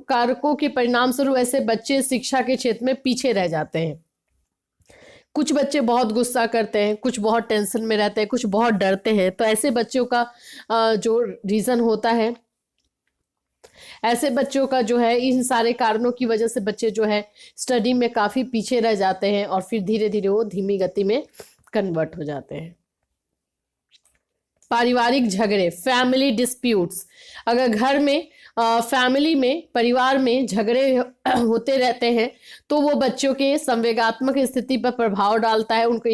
कारकों के परिणाम स्वरूप ऐसे बच्चे शिक्षा के क्षेत्र में पीछे रह जाते हैं। कुछ बच्चे बहुत गुस्सा करते हैं, कुछ बहुत टेंशन में रहते हैं, कुछ बहुत डरते हैं, तो ऐसे बच्चों का जो रीजन होता है, ऐसे बच्चों का जो है इन सारे कारणों की वजह से बच्चे जो है स्टडी में काफी पीछे रह जाते हैं और फिर धीरे धीरे वो धीमी गति में कन्वर्ट हो जाते हैं। पारिवारिक झगड़े, फैमिली डिस्प्यूट्स। अगर घर में फैमिली में, परिवार में झगड़े होते रहते हैं तो वो बच्चों के संवेगात्मक स्थिति पर प्रभाव डालता है, उनको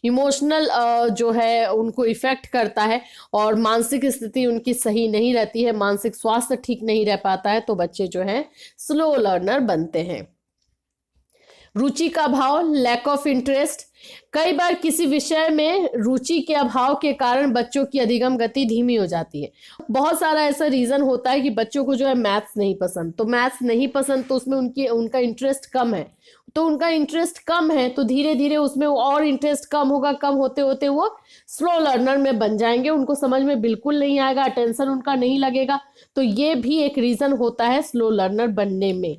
इमोशनल जो है उनको इफेक्ट करता है और मानसिक स्थिति उनकी सही नहीं रहती है, मानसिक स्वास्थ्य ठीक नहीं रह पाता है, तो बच्चे जो है स्लो लर्नर बनते हैं। रुचि का अभाव, लैक ऑफ इंटरेस्ट। कई बार किसी विषय में रुचि के अभाव के कारण बच्चों की अधिगम गति धीमी हो जाती है। बहुत सारा ऐसा रीजन होता है कि बच्चों को जो है मैथ्स नहीं पसंद, तो मैथ्स नहीं पसंद तो उसमें उनका इंटरेस्ट कम है, तो उनका इंटरेस्ट कम है तो धीरे धीरे उसमें और इंटरेस्ट कम होगा, कम होते होते वो स्लो लर्नर में बन जाएंगे, उनको समझ में बिल्कुल नहीं आएगा, अटेंशन उनका नहीं लगेगा, तो ये भी एक रीजन होता है स्लो लर्नर बनने में।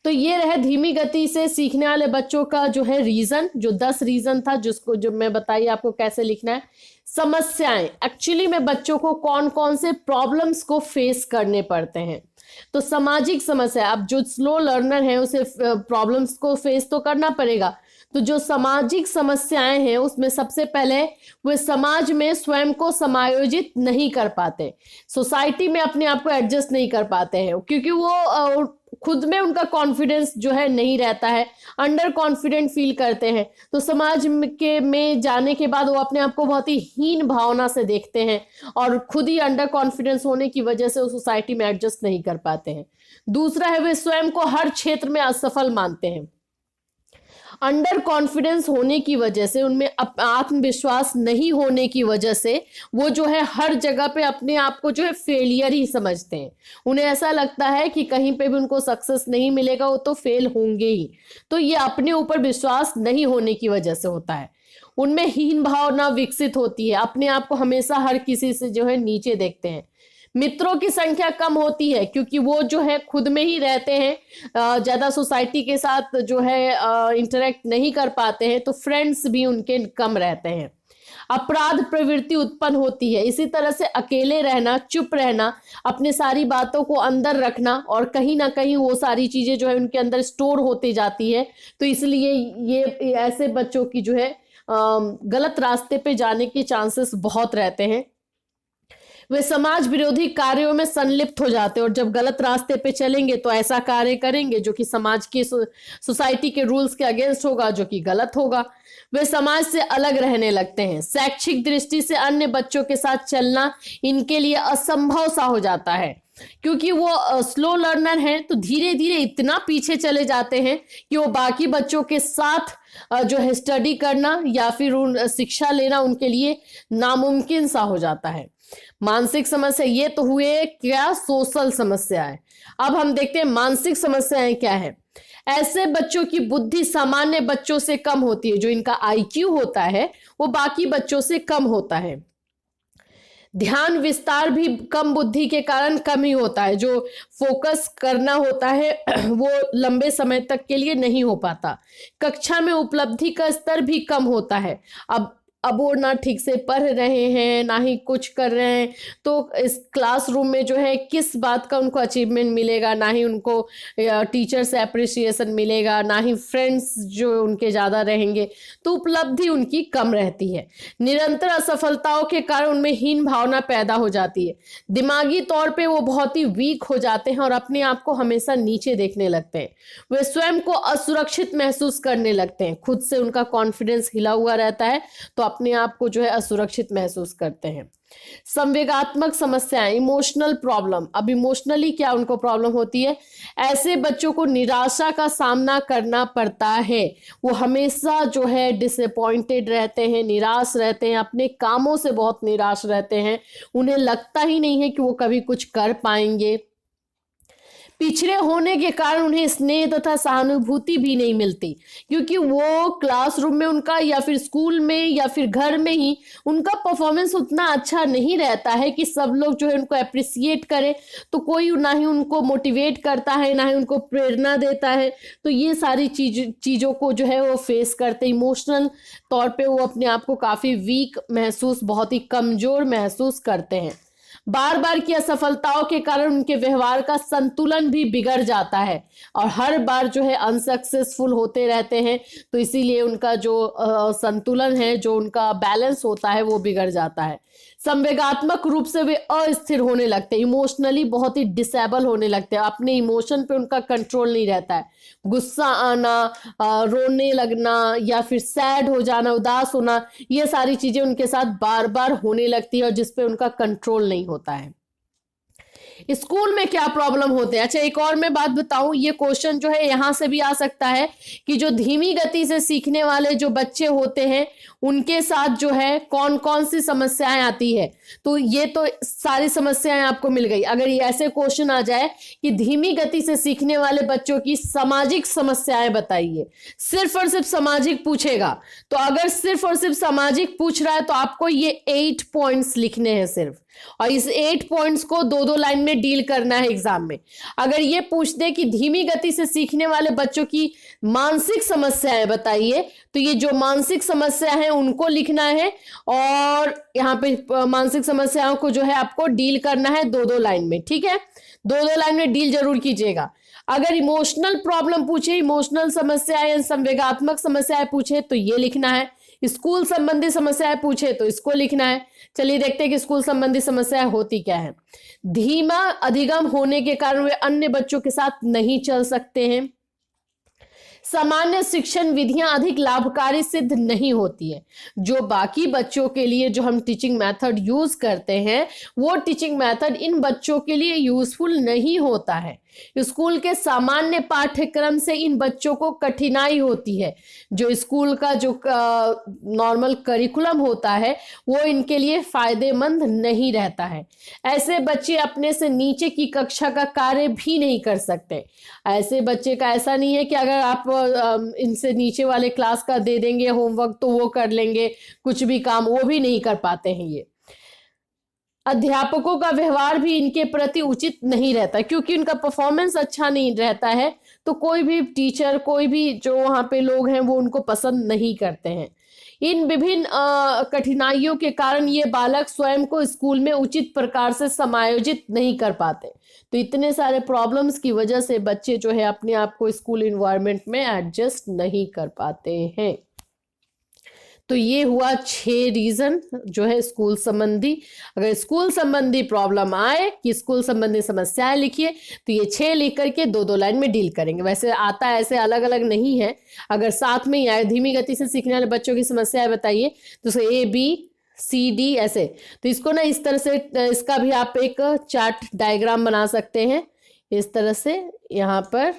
तो ये रहे धीमी गति से सीखने वाले बच्चों का जो है रीजन, जो 10 रीजन था जिसको जो मैं बताई आपको कैसे लिखना है। समस्याएं, एक्चुअली में बच्चों को कौन कौन से प्रॉब्लम्स को फेस करने पड़ते हैं, तो सामाजिक समस्या, अब जो स्लो लर्नर है उसे प्रॉब्लम्स को फेस तो करना पड़ेगा, तो जो सामाजिक समस्याएं हैं उसमें सबसे पहले वे समाज में स्वयं को समायोजित नहीं कर पाते, सोसाइटी में अपने आप को एडजस्ट नहीं कर पाते हैं, क्योंकि वो खुद में उनका कॉन्फिडेंस जो है नहीं रहता है, अंडर कॉन्फिडेंट फील करते हैं, तो समाज में जाने के बाद वो अपने आप को बहुत ही हीन भावना से देखते हैं और खुद ही अंडर कॉन्फिडेंस होने की वजह से वो सोसाइटी में एडजस्ट नहीं कर पाते हैं। दूसरा है वे स्वयं को हर क्षेत्र में असफल मानते हैं, अंडर कॉन्फिडेंस होने की वजह से, उनमें आत्मविश्वास नहीं होने की वजह से वो जो है हर जगह पे अपने आप को जो है फेलियर ही समझते हैं, उन्हें ऐसा लगता है कि कहीं पे भी उनको सक्सेस नहीं मिलेगा, वो तो फेल होंगे ही, तो ये अपने ऊपर विश्वास नहीं होने की वजह से होता है। उनमें हीन भावना विकसित होती है, अपने आप को हमेशा हर किसी से जो है नीचे देखते हैं। मित्रों की संख्या कम होती है क्योंकि वो जो है खुद में ही रहते हैं, ज्यादा सोसाइटी के साथ जो है इंटरेक्ट नहीं कर पाते हैं, तो फ्रेंड्स भी उनके कम रहते हैं। अपराध प्रवृत्ति उत्पन्न होती है, इसी तरह से अकेले रहना, चुप रहना, अपने सारी बातों को अंदर रखना और कहीं ना कहीं वो सारी चीजें जो है उनके अंदर स्टोर होती जाती है, तो इसलिए ये ऐसे बच्चों की जो है गलत रास्ते पे जाने के चांसेस बहुत रहते हैं। वे समाज विरोधी कार्यों में संलिप्त हो जाते हैं और जब गलत रास्ते पे चलेंगे तो ऐसा कार्य करेंगे जो कि समाज के सोसाइटी के रूल्स के अगेंस्ट होगा, जो कि गलत होगा। वे समाज से अलग रहने लगते हैं, शैक्षिक दृष्टि से अन्य बच्चों के साथ चलना इनके लिए असंभव सा हो जाता है, क्योंकि वो स्लो लर्नर हैं, तो धीरे धीरे इतना पीछे चले जाते हैं कि वो बाकी बच्चों के साथ जो है स्टडी करना या फिर शिक्षा लेना उनके लिए नामुमकिन सा हो जाता है। मानसिक समस्या, ये तो हुए क्या सोशल समस्या है। अब हम देखते हैं मानसिक समस्याएं क्या है। ऐसे बच्चों की बुद्धि सामान्य बच्चों से कम होती है, जो इनका आईक्यू होता है वो बाकी बच्चों से कम होता है। ध्यान विस्तार भी कम बुद्धि के कारण कम ही होता है, जो फोकस करना होता है वो लंबे समय तक के लिए नहीं हो पाता। कक्षा में उपलब्धि का स्तर भी कम होता है। अब अब वो ना ठीक से पढ़ रहे हैं ना ही कुछ कर रहे हैं, तो इस क्लासरूम में जो है किस बात का उनको अचीवमेंट मिलेगा, ना ही उनको टीचर से अप्रिसिएशन मिलेगा, ना ही फ्रेंड्स जो उनके ज़्यादा रहेंगे, तो उपलब्धि उनकी कम रहती है। निरंतर असफलताओं के कारण उनमें हीन भावना पैदा हो जाती है, दिमागी तौर पे वो बहुत ही वीक हो जाते हैं और अपने आप को हमेशा नीचे देखने लगते हैं। वे स्वयं को असुरक्षित महसूस करने लगते हैं, खुद से उनका कॉन्फिडेंस हिला हुआ रहता है, तो अपने आप को जो है असुरक्षित महसूस करते हैं। संवेगात्मक समस्याएं, इमोशनल प्रॉब्लम, अब इमोशनली क्या उनको प्रॉब्लम होती है, ऐसे बच्चों को निराशा का सामना करना पड़ता है। वो हमेशा जो है डिसअपॉइंटेड रहते हैं, निराश रहते हैं, अपने कामों से बहुत निराश रहते हैं, उन्हें लगता ही नहीं है कि वो कभी कुछ कर पाएंगे। पिछड़े होने के कारण उन्हें स्नेह तथा सहानुभूति भी नहीं मिलती, क्योंकि वो क्लासरूम में उनका या फिर स्कूल में या फिर घर में ही उनका परफॉर्मेंस उतना अच्छा नहीं रहता है कि सब लोग जो है उनको अप्रिसिएट करें, तो कोई ना ही उनको मोटिवेट करता है ना ही उनको प्रेरणा देता है। तो ये सारी चीज़ों को जो है वो फेस करते, इमोशनल तौर पे वो अपने आप को काफ़ी वीक महसूस, बहुत ही कमज़ोर महसूस करते हैं। बार बार की असफलताओं के कारण उनके व्यवहार का संतुलन भी बिगड़ जाता है और हर बार जो है अनसक्सेसफुल होते रहते हैं, तो इसीलिए उनका जो संतुलन है, जो उनका बैलेंस होता है, वो बिगड़ जाता है। संवेगात्मक रूप से वे अस्थिर होने लगते हैं, इमोशनली बहुत ही डिसेबल होने लगते हैं, अपने इमोशन पे उनका कंट्रोल नहीं रहता है। गुस्सा आना, रोने लगना या फिर सैड हो जाना, उदास होना, ये सारी चीजें उनके साथ बार बार होने लगती है और जिसपे उनका कंट्रोल नहीं होता है। स्कूल में क्या प्रॉब्लम होते हैं, अच्छा एक और मैं बात बताऊं, ये क्वेश्चन जो है यहां से भी आ सकता है कि जो धीमी गति से सीखने वाले जो बच्चे होते हैं उनके साथ जो है कौन कौन सी समस्याएं आती है। तो ये तो सारी समस्याएं आपको मिल गई। अगर ये ऐसे क्वेश्चन आ जाए कि धीमी गति से सीखने वाले बच्चों की सामाजिक समस्याएं बताइए, सिर्फ और सिर्फ सामाजिक पूछेगा, तो अगर सिर्फ और सिर्फ सामाजिक पूछ रहा है तो आपको ये 8 पॉइंट्स लिखने हैं सिर्फ, और इस 8 पॉइंट्स को 2-2 लाइन में डील करना है एग्जाम में। अगर ये पूछ दे कि धीमी गति से सीखने वाले बच्चों की मानसिक समस्याएं बताइए, तो ये जो मानसिक समस्या है उनको लिखना है और यहाँ पे मानसिक समस्याओं को जो है आपको डील करना है 2-2 लाइन में, ठीक है। 2-2 लाइन में डील जरूर कीजिएगा। अगर इमोशनल प्रॉब्लम पूछे, इमोशनल समस्याएं, संवेगात्मक समस्याएं पूछे तो ये लिखना है। स्कूल संबंधी समस्याएं पूछे तो इसको लिखना है। चलिए देखते हैं कि स्कूल संबंधी समस्याएं होती क्या है। धीमा अधिगम होने के कारण वे अन्य बच्चों के साथ नहीं चल सकते हैं। सामान्य शिक्षण विधियां अधिक लाभकारी सिद्ध नहीं होती है। जो बाकी बच्चों के लिए जो हम टीचिंग मेथड यूज करते हैं वो टीचिंग मेथड इन बच्चों के लिए यूजफुल नहीं होता है। स्कूल के सामान्य पाठ्यक्रम से इन बच्चों को कठिनाई होती है। जो स्कूल का जो नॉर्मल करिकुलम होता है वो इनके लिए फायदेमंद नहीं रहता है। ऐसे बच्चे अपने से नीचे की कक्षा का कार्य भी नहीं कर सकते। ऐसे बच्चे का ऐसा नहीं है कि अगर आप इनसे नीचे वाले क्लास का दे देंगे होमवर्क तो वो कर लेंगे, कुछ भी काम वो भी नहीं कर पाते हैं। ये अध्यापकों का व्यवहार भी इनके प्रति उचित नहीं रहता, क्योंकि उनका परफॉर्मेंस अच्छा नहीं रहता है, तो कोई भी टीचर, कोई भी जो वहाँ पे लोग हैं वो उनको पसंद नहीं करते हैं। इन विभिन्न कठिनाइयों के कारण ये बालक स्वयं को स्कूल में उचित प्रकार से समायोजित नहीं कर पाते। तो इतने सारे प्रॉब्लम्स की वजह से बच्चे जो है अपने आप को स्कूल इन्वायरमेंट में एडजस्ट नहीं कर पाते हैं। तो ये हुआ 6 रीजन जो है स्कूल संबंधी। अगर स्कूल संबंधी प्रॉब्लम आए कि स्कूल संबंधी समस्याएं लिखिए तो ये 6 लिख करके 2-2 लाइन में डील करेंगे। वैसे आता है, ऐसे अलग अलग नहीं है। अगर साथ में ही आए धीमी गति से सीखने वाले बच्चों की समस्याएं बताइए तो ABCD ऐसे, तो इसको ना इस तरह से, इसका भी आप एक चार्ट डायग्राम बना सकते हैं इस तरह से, यहाँ पर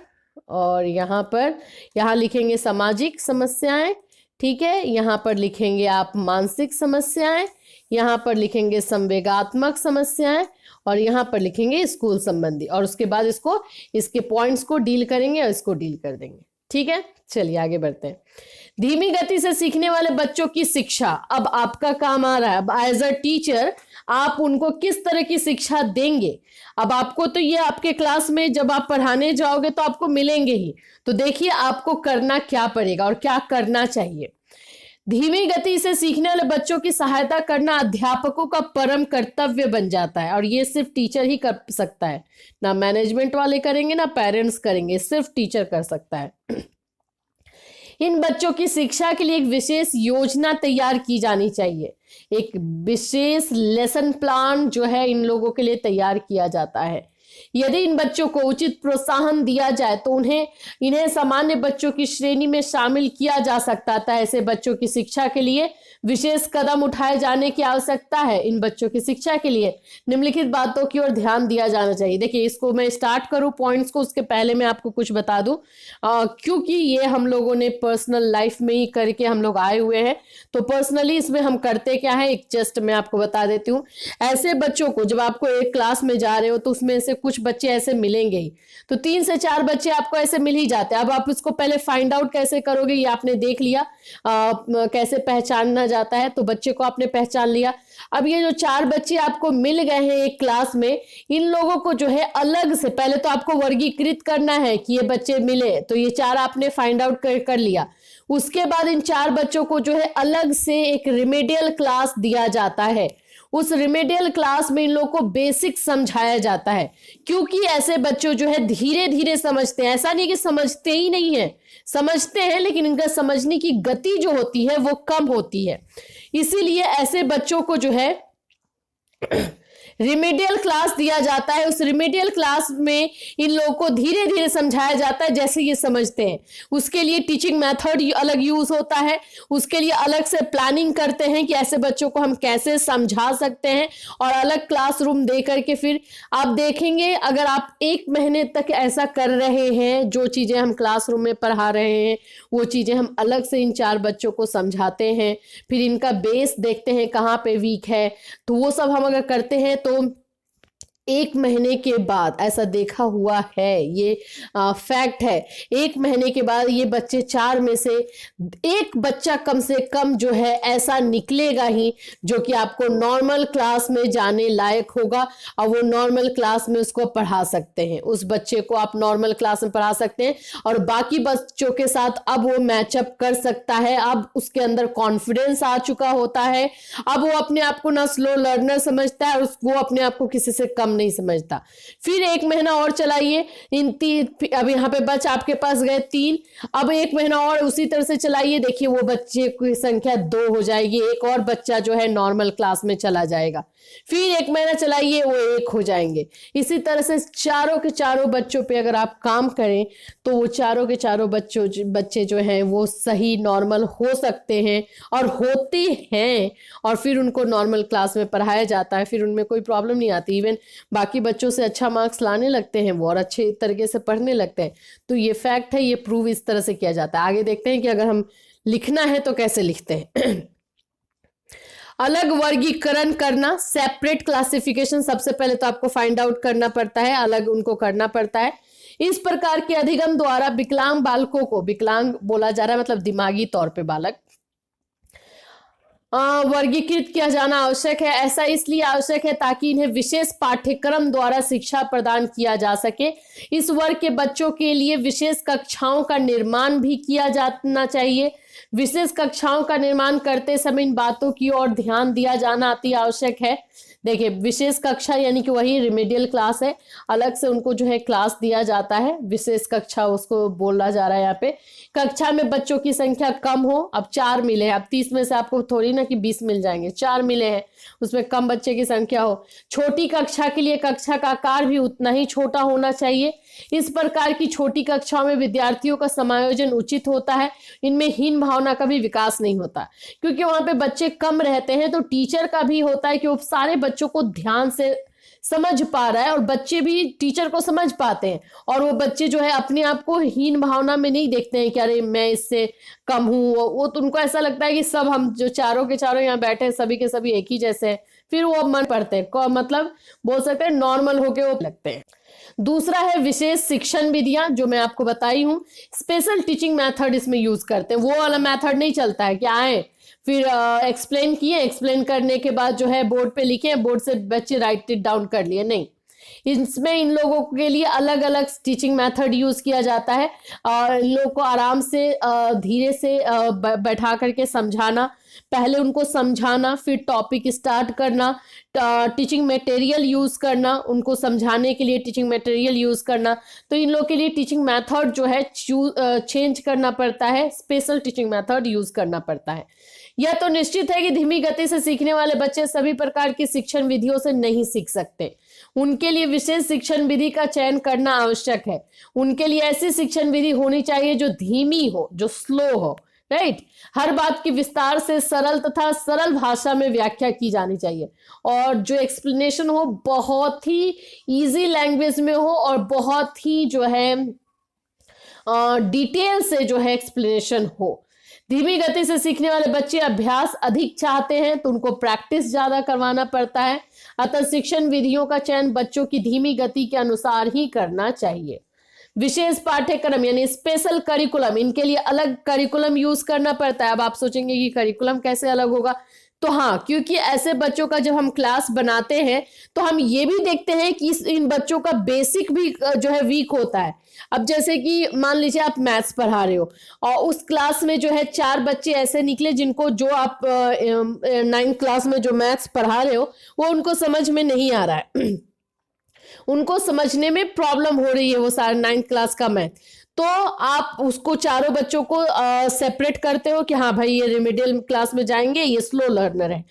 और यहाँ पर। यहाँ लिखेंगे सामाजिक समस्याएं, ठीक है। यहाँ पर लिखेंगे आप मानसिक समस्याएं, यहाँ पर लिखेंगे संवेगात्मक समस्याएं और यहाँ पर लिखेंगे स्कूल संबंधी, और उसके बाद इसके पॉइंट्स को डील करेंगे और इसको डील कर देंगे, ठीक है। चलिए आगे बढ़ते हैं। धीमी गति से सीखने वाले बच्चों की शिक्षा, अब आपका काम आ रहा है। अब एज अ टीचर आप उनको किस तरह की शिक्षा देंगे। अब आपको तो ये आपके क्लास में जब आप पढ़ाने जाओगे तो आपको मिलेंगे ही, तो देखिए आपको करना क्या पड़ेगा और क्या करना चाहिए। धीमी गति से सीखने वाले बच्चों की सहायता करना अध्यापकों का परम कर्तव्य बन जाता है, और ये सिर्फ टीचर ही कर सकता है, ना मैनेजमेंट वाले करेंगे ना पेरेंट्स करेंगे, सिर्फ टीचर कर सकता है। इन बच्चों की शिक्षा के लिए एक विशेष योजना तैयार की जानी चाहिए, एक विशेष लेसन प्लान जो है इन लोगों के लिए तैयार किया जाता है। यदि इन बच्चों को उचित प्रोत्साहन दिया जाए तो इन्हें सामान्य बच्चों की श्रेणी में शामिल किया जा सकता था। ऐसे बच्चों की शिक्षा के लिए विशेष कदम उठाए जाने की आवश्यकता है। इन बच्चों की शिक्षा के लिए निम्नलिखित बातों की ओर ध्यान दिया जाना चाहिए। देखिए, इसको मैं स्टार्ट करूं पॉइंट्स को, उसके पहले मैं आपको कुछ बता दूं, क्योंकि ये हम लोगों ने पर्सनल लाइफ में ही करके हम लोग आए हुए हैं, तो पर्सनली इसमें हम करते क्या है, एक जस्ट मैं आपको बता देती हूँ। ऐसे बच्चों को, जब आपको एक क्लास में जा रहे हो तो उसमें से कुछ बच्चे ऐसे मिलेंगे ही, तो 3 से 4 बच्चे आपको ऐसे मिल ही जाते हैं। अब आप इसको पहले फाइंड आउट कैसे करोगे, ये आपने देख लिया, कैसे पहचानना जाता है, तो बच्चे को आपने पहचान लिया। अब ये जो 4 बच्चे आपको मिल गए हैं एक क्लास में, इन लोगों को जो है अलग से पहले तो आपको वर्गीकृत करना है कि ये बच्चे मिले, तो ये 4 आपने फाइंड आउट कर लिया। उसके बाद इन 4 बच्चों को जो है अलग से एक रिमेडियल क्लास दिया जाता है। उस रिमेडियल क्लास में इन लोगों को बेसिक समझाया जाता है, क्योंकि ऐसे बच्चों जो है धीरे धीरे समझते हैं। ऐसा नहीं कि समझते ही नहीं है, समझते हैं, लेकिन इनका समझने की गति जो होती है वो कम होती है। इसीलिए ऐसे बच्चों को जो है रिमेडियल क्लास दिया जाता है। उस रिमेडियल क्लास में इन लोगों को धीरे धीरे समझाया जाता है जैसे ये समझते हैं। उसके लिए टीचिंग मेथड अलग यूज होता है, उसके लिए अलग से प्लानिंग करते हैं कि ऐसे बच्चों को हम कैसे समझा सकते हैं, और अलग क्लासरूम दे करके फिर आप देखेंगे, अगर आप 1 महीने तक ऐसा कर रहे हैं, जो चीजें हम क्लासरूम में पढ़ा रहे हैं वो चीजें हम अलग से इन 4 बच्चों को समझाते हैं, फिर इनका बेस देखते हैं कहाँ पे वीक है, तो वो सब हम अगर करते हैं तो 1 महीने के बाद ऐसा देखा हुआ है, ये फैक्ट है। 1 महीने के बाद ये बच्चे 4 में से 1 बच्चा कम से कम जो है ऐसा निकलेगा ही जो कि आपको नॉर्मल क्लास में जाने लायक होगा, और वो नॉर्मल क्लास में उसको पढ़ा सकते हैं। उस बच्चे को आप नॉर्मल क्लास में पढ़ा सकते हैं और बाकी बच्चों के साथ अब वो मैचअप कर सकता है। अब उसके अंदर कॉन्फिडेंस आ चुका होता है, अब वो अपने आप को ना स्लो लर्नर समझता है और वो अपने आप को किसी से कम नहीं समझता। फिर 1 महीना और चलाइए, अब यहाँ पे बच्चे आपके पास गए 3, अब 1 महीना और उसी तरह से चलाइए, देखिए वो बच्चे की संख्या 2 हो जाएगी, एक और बच्चा जो है नॉर्मल क्लास में चला जाएगा। फिर 1 महीना चलाइए, वो 1 हो जाएंगे। इसी तरह से चारों के चारों बच्चों पे अगर आप काम करें तो वो चारों के चारों बच्चे जो हैं वो सही नॉर्मल हो सकते हैं और होते हैं, और फिर उनको नॉर्मल क्लास में पढ़ाया जाता है, फिर उनमें कोई प्रॉब्लम नहीं आती। इवन बाकी बच्चों से अच्छा मार्क्स लाने लगते हैं वो और अच्छे तरीके से पढ़ने लगते हैं। तो ये फैक्ट है, ये प्रूव इस तरह से किया जाता है। आगे देखते हैं कि अगर हम लिखना है तो कैसे लिखते हैं। अलग वर्गीकरण करना, सेपरेट क्लासिफिकेशन, सबसे पहले तो आपको फाइंड आउट करना पड़ता है, अलग उनको करना पड़ता है। इस प्रकार के अधिगम द्वारा विकलांग बालकों को, विकलांग बोला जा रहा है मतलब दिमागी तौर पे बालक, वर्गीकृत किया जाना आवश्यक है। ऐसा इसलिए आवश्यक है ताकि इन्हें विशेष पाठ्यक्रम द्वारा शिक्षा प्रदान किया जा सके। इस वर्ग के बच्चों के लिए विशेष कक्षाओं का निर्माण भी किया जाना चाहिए। विशेष कक्षाओं का निर्माण करते समय इन बातों की ओर ध्यान दिया जाना अति आवश्यक है। देखिए, विशेष कक्षा यानी कि वही रिमेडियल क्लास है, अलग से उनको जो है क्लास दिया जाता है, विशेष कक्षा उसको बोला जा रहा है यहाँ पे। कक्षा में बच्चों की संख्या कम हो, अब 4 मिले हैं, अब 30 में से आपको थोड़ी ना कि 20 मिल जाएंगे, 4 मिले हैं, उसमें कम बच्चे की संख्या हो। छोटी कक्षा के लिए कक्षा का आकार भी उतना ही छोटा होना चाहिए। इस प्रकार की छोटी कक्षाओं में विद्यार्थियों का समायोजन उचित होता है, इनमें हीन भावना का भी विकास नहीं होता, क्योंकि वहां पे बच्चे कम रहते हैं। तो टीचर का भी होता है कि वो सारे बच्चों को ध्यान से समझ पा रहा है और बच्चे भी टीचर को समझ पाते हैं, और वो बच्चे जो है अपने आप को हीन भावना में नहीं देखते हैं कि अरे मैं इससे कम हूँ। वो तो उनको ऐसा लगता है कि सब हम जो चारों के चारों यहाँ बैठे हैं सभी के सभी एक ही जैसे हैं, फिर वो मन पड़ते हैं, मतलब बोल सकते हैं नॉर्मल होके वो लगते हैं। दूसरा है विशेष शिक्षण विधियां, जो मैं आपको बताई हूँ। स्पेशल टीचिंग मेथड इसमें यूज करते हैं, वो वाला मेथड नहीं चलता है कि आए फिर एक्सप्लेन किए, एक्सप्लेन करने के बाद जो है बोर्ड पे लिखे, बोर्ड से बच्चे राइट इट डाउन कर लिए, नहीं। इसमें इन लोगों के लिए अलग अलग टीचिंग मेथड यूज किया जाता है और इन लोगों को आराम से धीरे से बैठा करके समझाना, पहले उनको समझाना, फिर टॉपिक स्टार्ट करना, टीचिंग मटेरियल यूज करना, उनको समझाने के लिए टीचिंग मटेरियल यूज करना। तो इन लोगों के लिए टीचिंग मेथड जो है चेंज करना पड़ता है, स्पेशल टीचिंग मेथड यूज करना पड़ता है। यह तो निश्चित है कि धीमी गति से सीखने वाले बच्चे सभी प्रकार की शिक्षण विधियों से नहीं सीख सकते। उनके लिए विशेष शिक्षण विधि का चयन करना आवश्यक है। उनके लिए ऐसी शिक्षण विधि होनी चाहिए जो धीमी हो, जो स्लो हो, राइट। हर बात की विस्तार से सरल तथा सरल भाषा में व्याख्या की जानी चाहिए और जो एक्सप्लेनेशन हो बहुत ही इजी लैंग्वेज में हो और बहुत ही जो है डिटेल से जो है एक्सप्लेनेशन हो। धीमी गति से सीखने वाले बच्चे अभ्यास अधिक चाहते हैं तो उनको प्रैक्टिस ज्यादा करवाना पड़ता है। अतः शिक्षण विधियों का चयन बच्चों की धीमी गति के अनुसार ही करना चाहिए। विशेष पाठ्यक्रम यानी स्पेशल करिकुलम, इनके लिए अलग करिकुलम यूज करना पड़ता है। अब आप सोचेंगे कि करिकुलम कैसे अलग होगा, तो हाँ, क्योंकि ऐसे बच्चों का जब हम क्लास बनाते हैं तो हम ये भी देखते हैं कि इन बच्चों का बेसिक भी जो है वीक होता है। अब जैसे कि मान लीजिए आप मैथ्स पढ़ा रहे हो और उस क्लास में जो है 4 बच्चे ऐसे निकले जिनको जो आप 9th क्लास में जो मैथ्स पढ़ा रहे हो वो उनको समझ में नहीं आ रहा है उनको समझने में प्रॉब्लम हो रही है वो सारे 9th क्लास का मैथ। तो आप उसको चारों बच्चों को सेपरेट करते हो कि हाँ भाई ये रिमेडियल क्लास में जाएंगे, ये स्लो लर्नर है।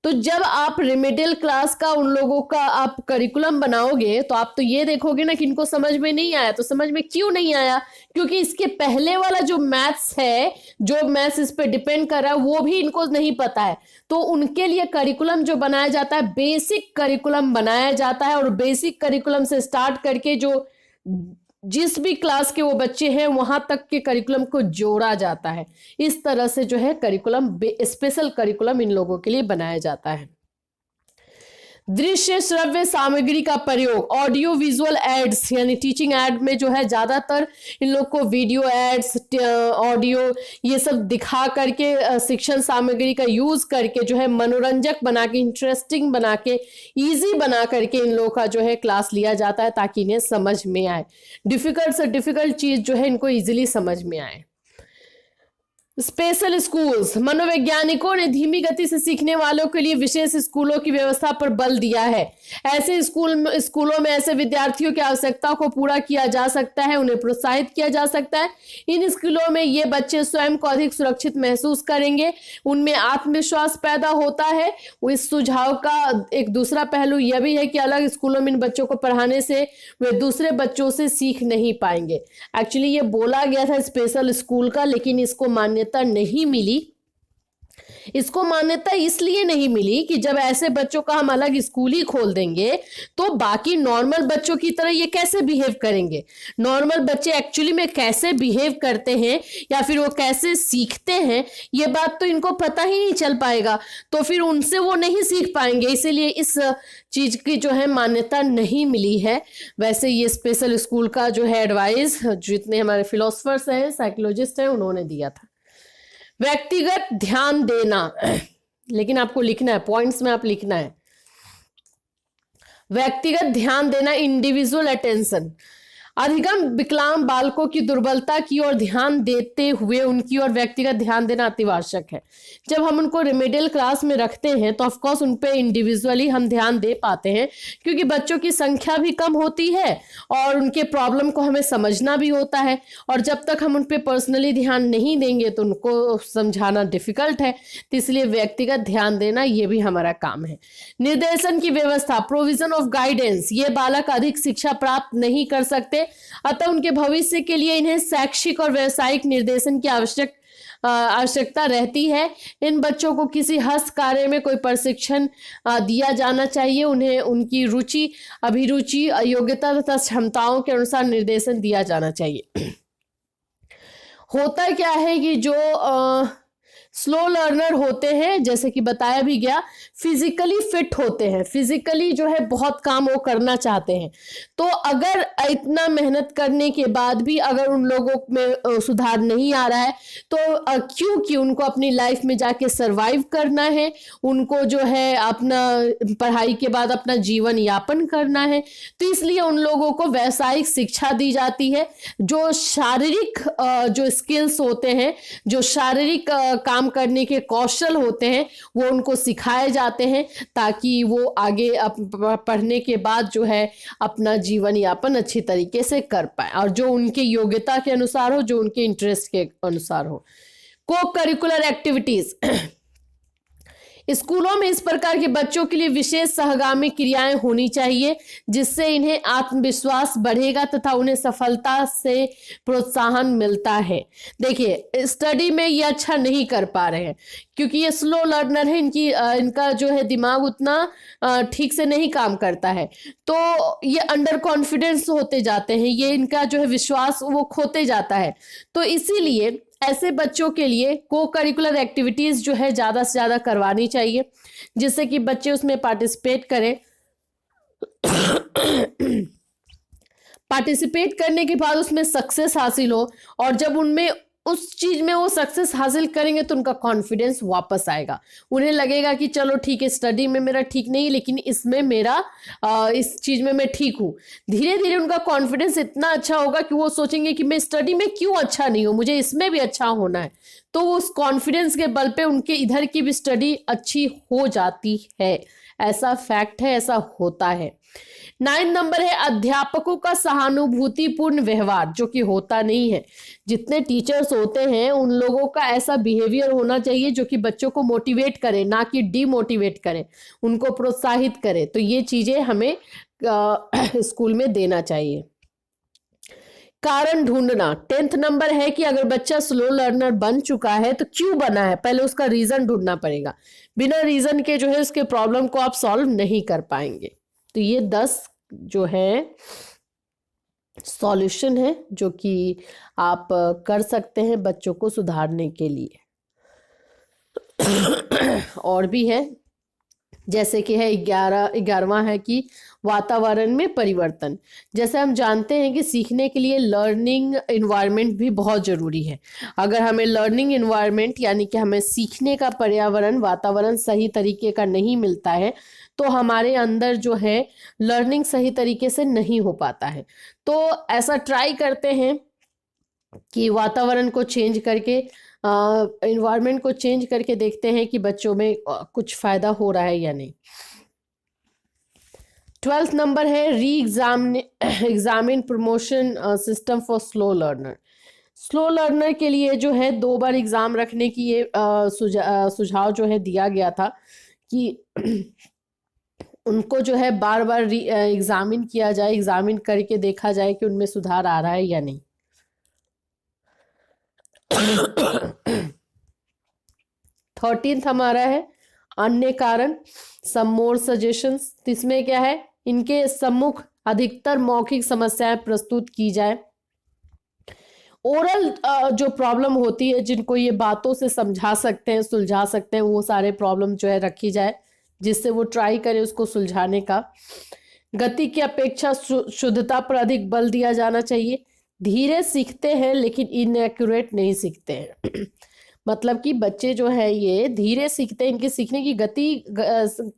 तो जब आप रिमेडियल क्लास का उन लोगों का आप करिकुलम बनाओगे तो आप तो ये देखोगे ना कि इनको समझ में नहीं आया। तो समझ में क्यों नहीं आया? क्योंकि इसके पहले वाला जो मैथ्स है, जो मैथ्स इस पे डिपेंड कर रहा है, वो भी इनको नहीं पता है। तो उनके लिए करिकुलम जो बनाया जाता है, बेसिक करिकुलम बनाया जाता है और बेसिक करिकुलम से स्टार्ट करके जो जिस भी क्लास के वो बच्चे हैं वहां तक के करिकुलम को जोड़ा जाता है। इस तरह से जो है करिकुलम, स्पेशल करिकुलम इन लोगों के लिए बनाया जाता है। दृश्य श्रव्य सामग्री का प्रयोग, ऑडियो विजुअल एड्स यानी टीचिंग एड में जो है ज्यादातर इन लोग को वीडियो एड्स, ऑडियो ये सब दिखा करके शिक्षण सामग्री का यूज करके जो है मनोरंजक बना के, इंटरेस्टिंग बना के, इजी बना करके इन लोगों का जो है क्लास लिया जाता है ताकि इन्हें समझ में आए। डिफिकल्ट से डिफिकल्ट चीज जो है इनको इजीली समझ में आए। स्पेशल स्कूल्स, मनोवैज्ञानिकों ने धीमी गति से सीखने वालों के लिए विशेष स्कूलों की व्यवस्था पर बल दिया है। ऐसे स्कूलों में ऐसे विद्यार्थियों की आवश्यकताओं को पूरा किया जा सकता है, उन्हें प्रोत्साहित किया जा सकता है। इन स्कूलों में ये बच्चे स्वयं को अधिक सुरक्षित महसूस करेंगे, उनमें आत्मविश्वास पैदा होता है। इस सुझाव का एक दूसरा पहलू यह भी है कि अलग स्कूलों में इन बच्चों को पढ़ाने से वे दूसरे बच्चों से सीख नहीं पाएंगे। एक्चुअली ये बोला गया था स्पेशल स्कूल का, लेकिन इसको मान्यता नहीं मिली। इसको मान्यता इसलिए नहीं मिली कि जब ऐसे बच्चों का हम अलग स्कूल ही खोल देंगे तो बाकी नॉर्मल बच्चों की तरह ये कैसे बिहेव करेंगे। नॉर्मल बच्चे एक्चुअली में कैसे बिहेव करते हैं या फिर वो कैसे सीखते हैं, ये बात तो इनको पता ही नहीं चल पाएगा, तो फिर उनसे वो नहीं सीख पाएंगे। इसीलिए इस चीज की जो है मान्यता नहीं मिली है। वैसे ये स्पेशल स्कूल का जो है एडवाइस जितने हमारे फिलोसफर्स हैं, साइकोलॉजिस्ट हैं, उन्होंने दिया था। व्यक्तिगत ध्यान देना, लेकिन आपको लिखना है, पॉइंट्स में आप लिखना है। व्यक्तिगत ध्यान देना, इंडिविजुअल अटेंशन। अधिगम विकलांग बालकों की दुर्बलता की ओर ध्यान देते हुए उनकी ओर व्यक्तिगत ध्यान देना अतिआवश्यक है। जब हम उनको रिमेडियल क्लास में रखते हैं तो ऑफ कोर्स उन पे इंडिविजुअली हम ध्यान दे पाते हैं, क्योंकि बच्चों की संख्या भी कम होती है और उनके प्रॉब्लम को हमें समझना भी होता है। और जब तक हम उन पे पर्सनली ध्यान नहीं देंगे तो उनको समझाना डिफिकल्ट है। तो इसलिए व्यक्तिगत ध्यान देना ये भी हमारा काम है। निर्देशन की व्यवस्था, प्रोविजन ऑफ गाइडेंस। ये बालक अधिक शिक्षा प्राप्त नहीं कर सकते, अतः उनके भविष्य के लिए इन्हें शैक्षिक और व्यावसायिक निर्देशन की आवश्यकता रहती है। इन बच्चों को किसी हस्त कार्य में कोई प्रशिक्षण दिया जाना चाहिए। उन्हें उनकी रुचि, अभिरुचि, योग्यता तथा क्षमताओं के अनुसार निर्देशन दिया जाना चाहिए। होता क्या है कि जो स्लो लर्नर होते हैं, जैसे कि बताया भी गया, फिजिकली फिट होते हैं, फिजिकली जो है बहुत काम वो करना चाहते हैं। तो अगर इतना मेहनत करने के बाद भी अगर उन लोगों में सुधार नहीं आ रहा है, तो क्योंकि उनको अपनी लाइफ में जाके सरवाइव करना है, उनको जो है अपना पढ़ाई के बाद अपना जीवन यापन करना है, तो इसलिए उन लोगों को व्यावसायिक शिक्षा दी जाती है। जो शारीरिक जो स्किल्स होते हैं, जो शारीरिक काम करने के कौशल होते हैं, वो उनको सिखाए जाते हैं, ताकि वो आगे पढ़ने के बाद जो है अपना जीवन यापन अच्छी तरीके से कर पाए, और जो उनके योग्यता के अनुसार हो, जो उनके इंटरेस्ट के अनुसार हो। को करिकुलर एक्टिविटीज, स्कूलों में इस प्रकार के बच्चों के लिए विशेष सहगामी क्रियाएं होनी चाहिए, जिससे इन्हें आत्मविश्वास बढ़ेगा तथा उन्हें सफलता से प्रोत्साहन मिलता है। देखिए, स्टडी में ये अच्छा नहीं कर पा रहे हैं क्योंकि ये स्लो लर्नर है, इनका जो है दिमाग उतना ठीक से नहीं काम करता है, तो ये अंडर कॉन्फिडेंस होते जाते हैं, ये इनका जो है विश्वास वो खोते जाता है। तो इसीलिए ऐसे बच्चों के लिए को करिकुलर एक्टिविटीज जो है ज्यादा से ज्यादा करवानी चाहिए, जिससे कि बच्चे उसमें पार्टिसिपेट करें। पार्टिसिपेट करने के बाद उसमें सक्सेस हासिल हो, और जब उनमें उस चीज में वो सक्सेस हासिल करेंगे तो उनका कॉन्फिडेंस वापस आएगा। उन्हें लगेगा कि चलो ठीक है, स्टडी में मेरा ठीक नहीं, लेकिन इसमें मेरा इस चीज में मैं ठीक हूँ। धीरे धीरे उनका कॉन्फिडेंस इतना अच्छा होगा कि वो सोचेंगे कि मैं स्टडी में क्यों अच्छा नहीं हूँ, मुझे इसमें भी अच्छा होना है। तो उस कॉन्फिडेंस के बल पे उनके इधर की भी स्टडी अच्छी हो जाती है। ऐसा फैक्ट है, ऐसा होता है। 9 नंबर है अध्यापकों का सहानुभूतिपूर्ण व्यवहार, जो कि होता नहीं है। जितने टीचर्स होते हैं उन लोगों का ऐसा बिहेवियर होना चाहिए जो कि बच्चों को मोटिवेट करे, ना कि डीमोटिवेट करे, उनको प्रोत्साहित करे। तो ये चीजें हमें स्कूल में देना चाहिए। कारण ढूंढना, 10th नंबर है कि अगर बच्चा स्लो लर्नर बन चुका है तो क्यों बना है, पहले उसका रीजन ढूंढना पड़ेगा। बिना रीजन के जो है उसके प्रॉब्लम को आप सॉल्व नहीं कर पाएंगे। तो ये 10 जो है सॉल्यूशन है जो कि आप कर सकते हैं बच्चों को सुधारने के लिए। और भी है, जैसे कि है 11वां है कि वातावरण में परिवर्तन। जैसे हम जानते हैं कि सीखने के लिए लर्निंग इन्वायरमेंट भी बहुत ज़रूरी है। अगर हमें लर्निंग इन्वायरमेंट यानी कि हमें सीखने का पर्यावरण, वातावरण सही तरीके का नहीं मिलता है, तो हमारे अंदर जो है लर्निंग सही तरीके से नहीं हो पाता है। तो ऐसा ट्राई करते हैं कि वातावरण को चेंज करके, इन्वायरमेंट को चेंज करके देखते हैं कि बच्चों में कुछ फायदा हो रहा है या नहीं। 12th नंबर है examine promotion system for slow learner. Slow learner के लिए जो है 2 बार एग्जाम रखने की ये सुझाव जो है दिया गया था कि उनको जो है बार बार एग्जामिन किया जाए, एग्जामिन करके देखा जाए कि उनमें सुधार आ रहा है या नहीं। 13th हमारा है अन्य कारण, सम मोर सजेशंस। इसमें क्या है, इनके सम्मुख अधिकतर मौखिक समस्याएं प्रस्तुत की जाए। ओरल जो प्रॉब्लम होती है, जिनको ये बातों से समझा सकते हैं, सुलझा सकते हैं, वो सारे प्रॉब्लम जो है रखी जाए, जिससे वो ट्राई करे उसको सुलझाने का। गति की अपेक्षा शुद्धता पर अधिक बल दिया जाना चाहिए। धीरे सीखते हैं लेकिन इनएक्यूरेट नहीं सीखते हैं। मतलब कि बच्चे जो है ये धीरे सीखते हैं, इनकी सीखने की गति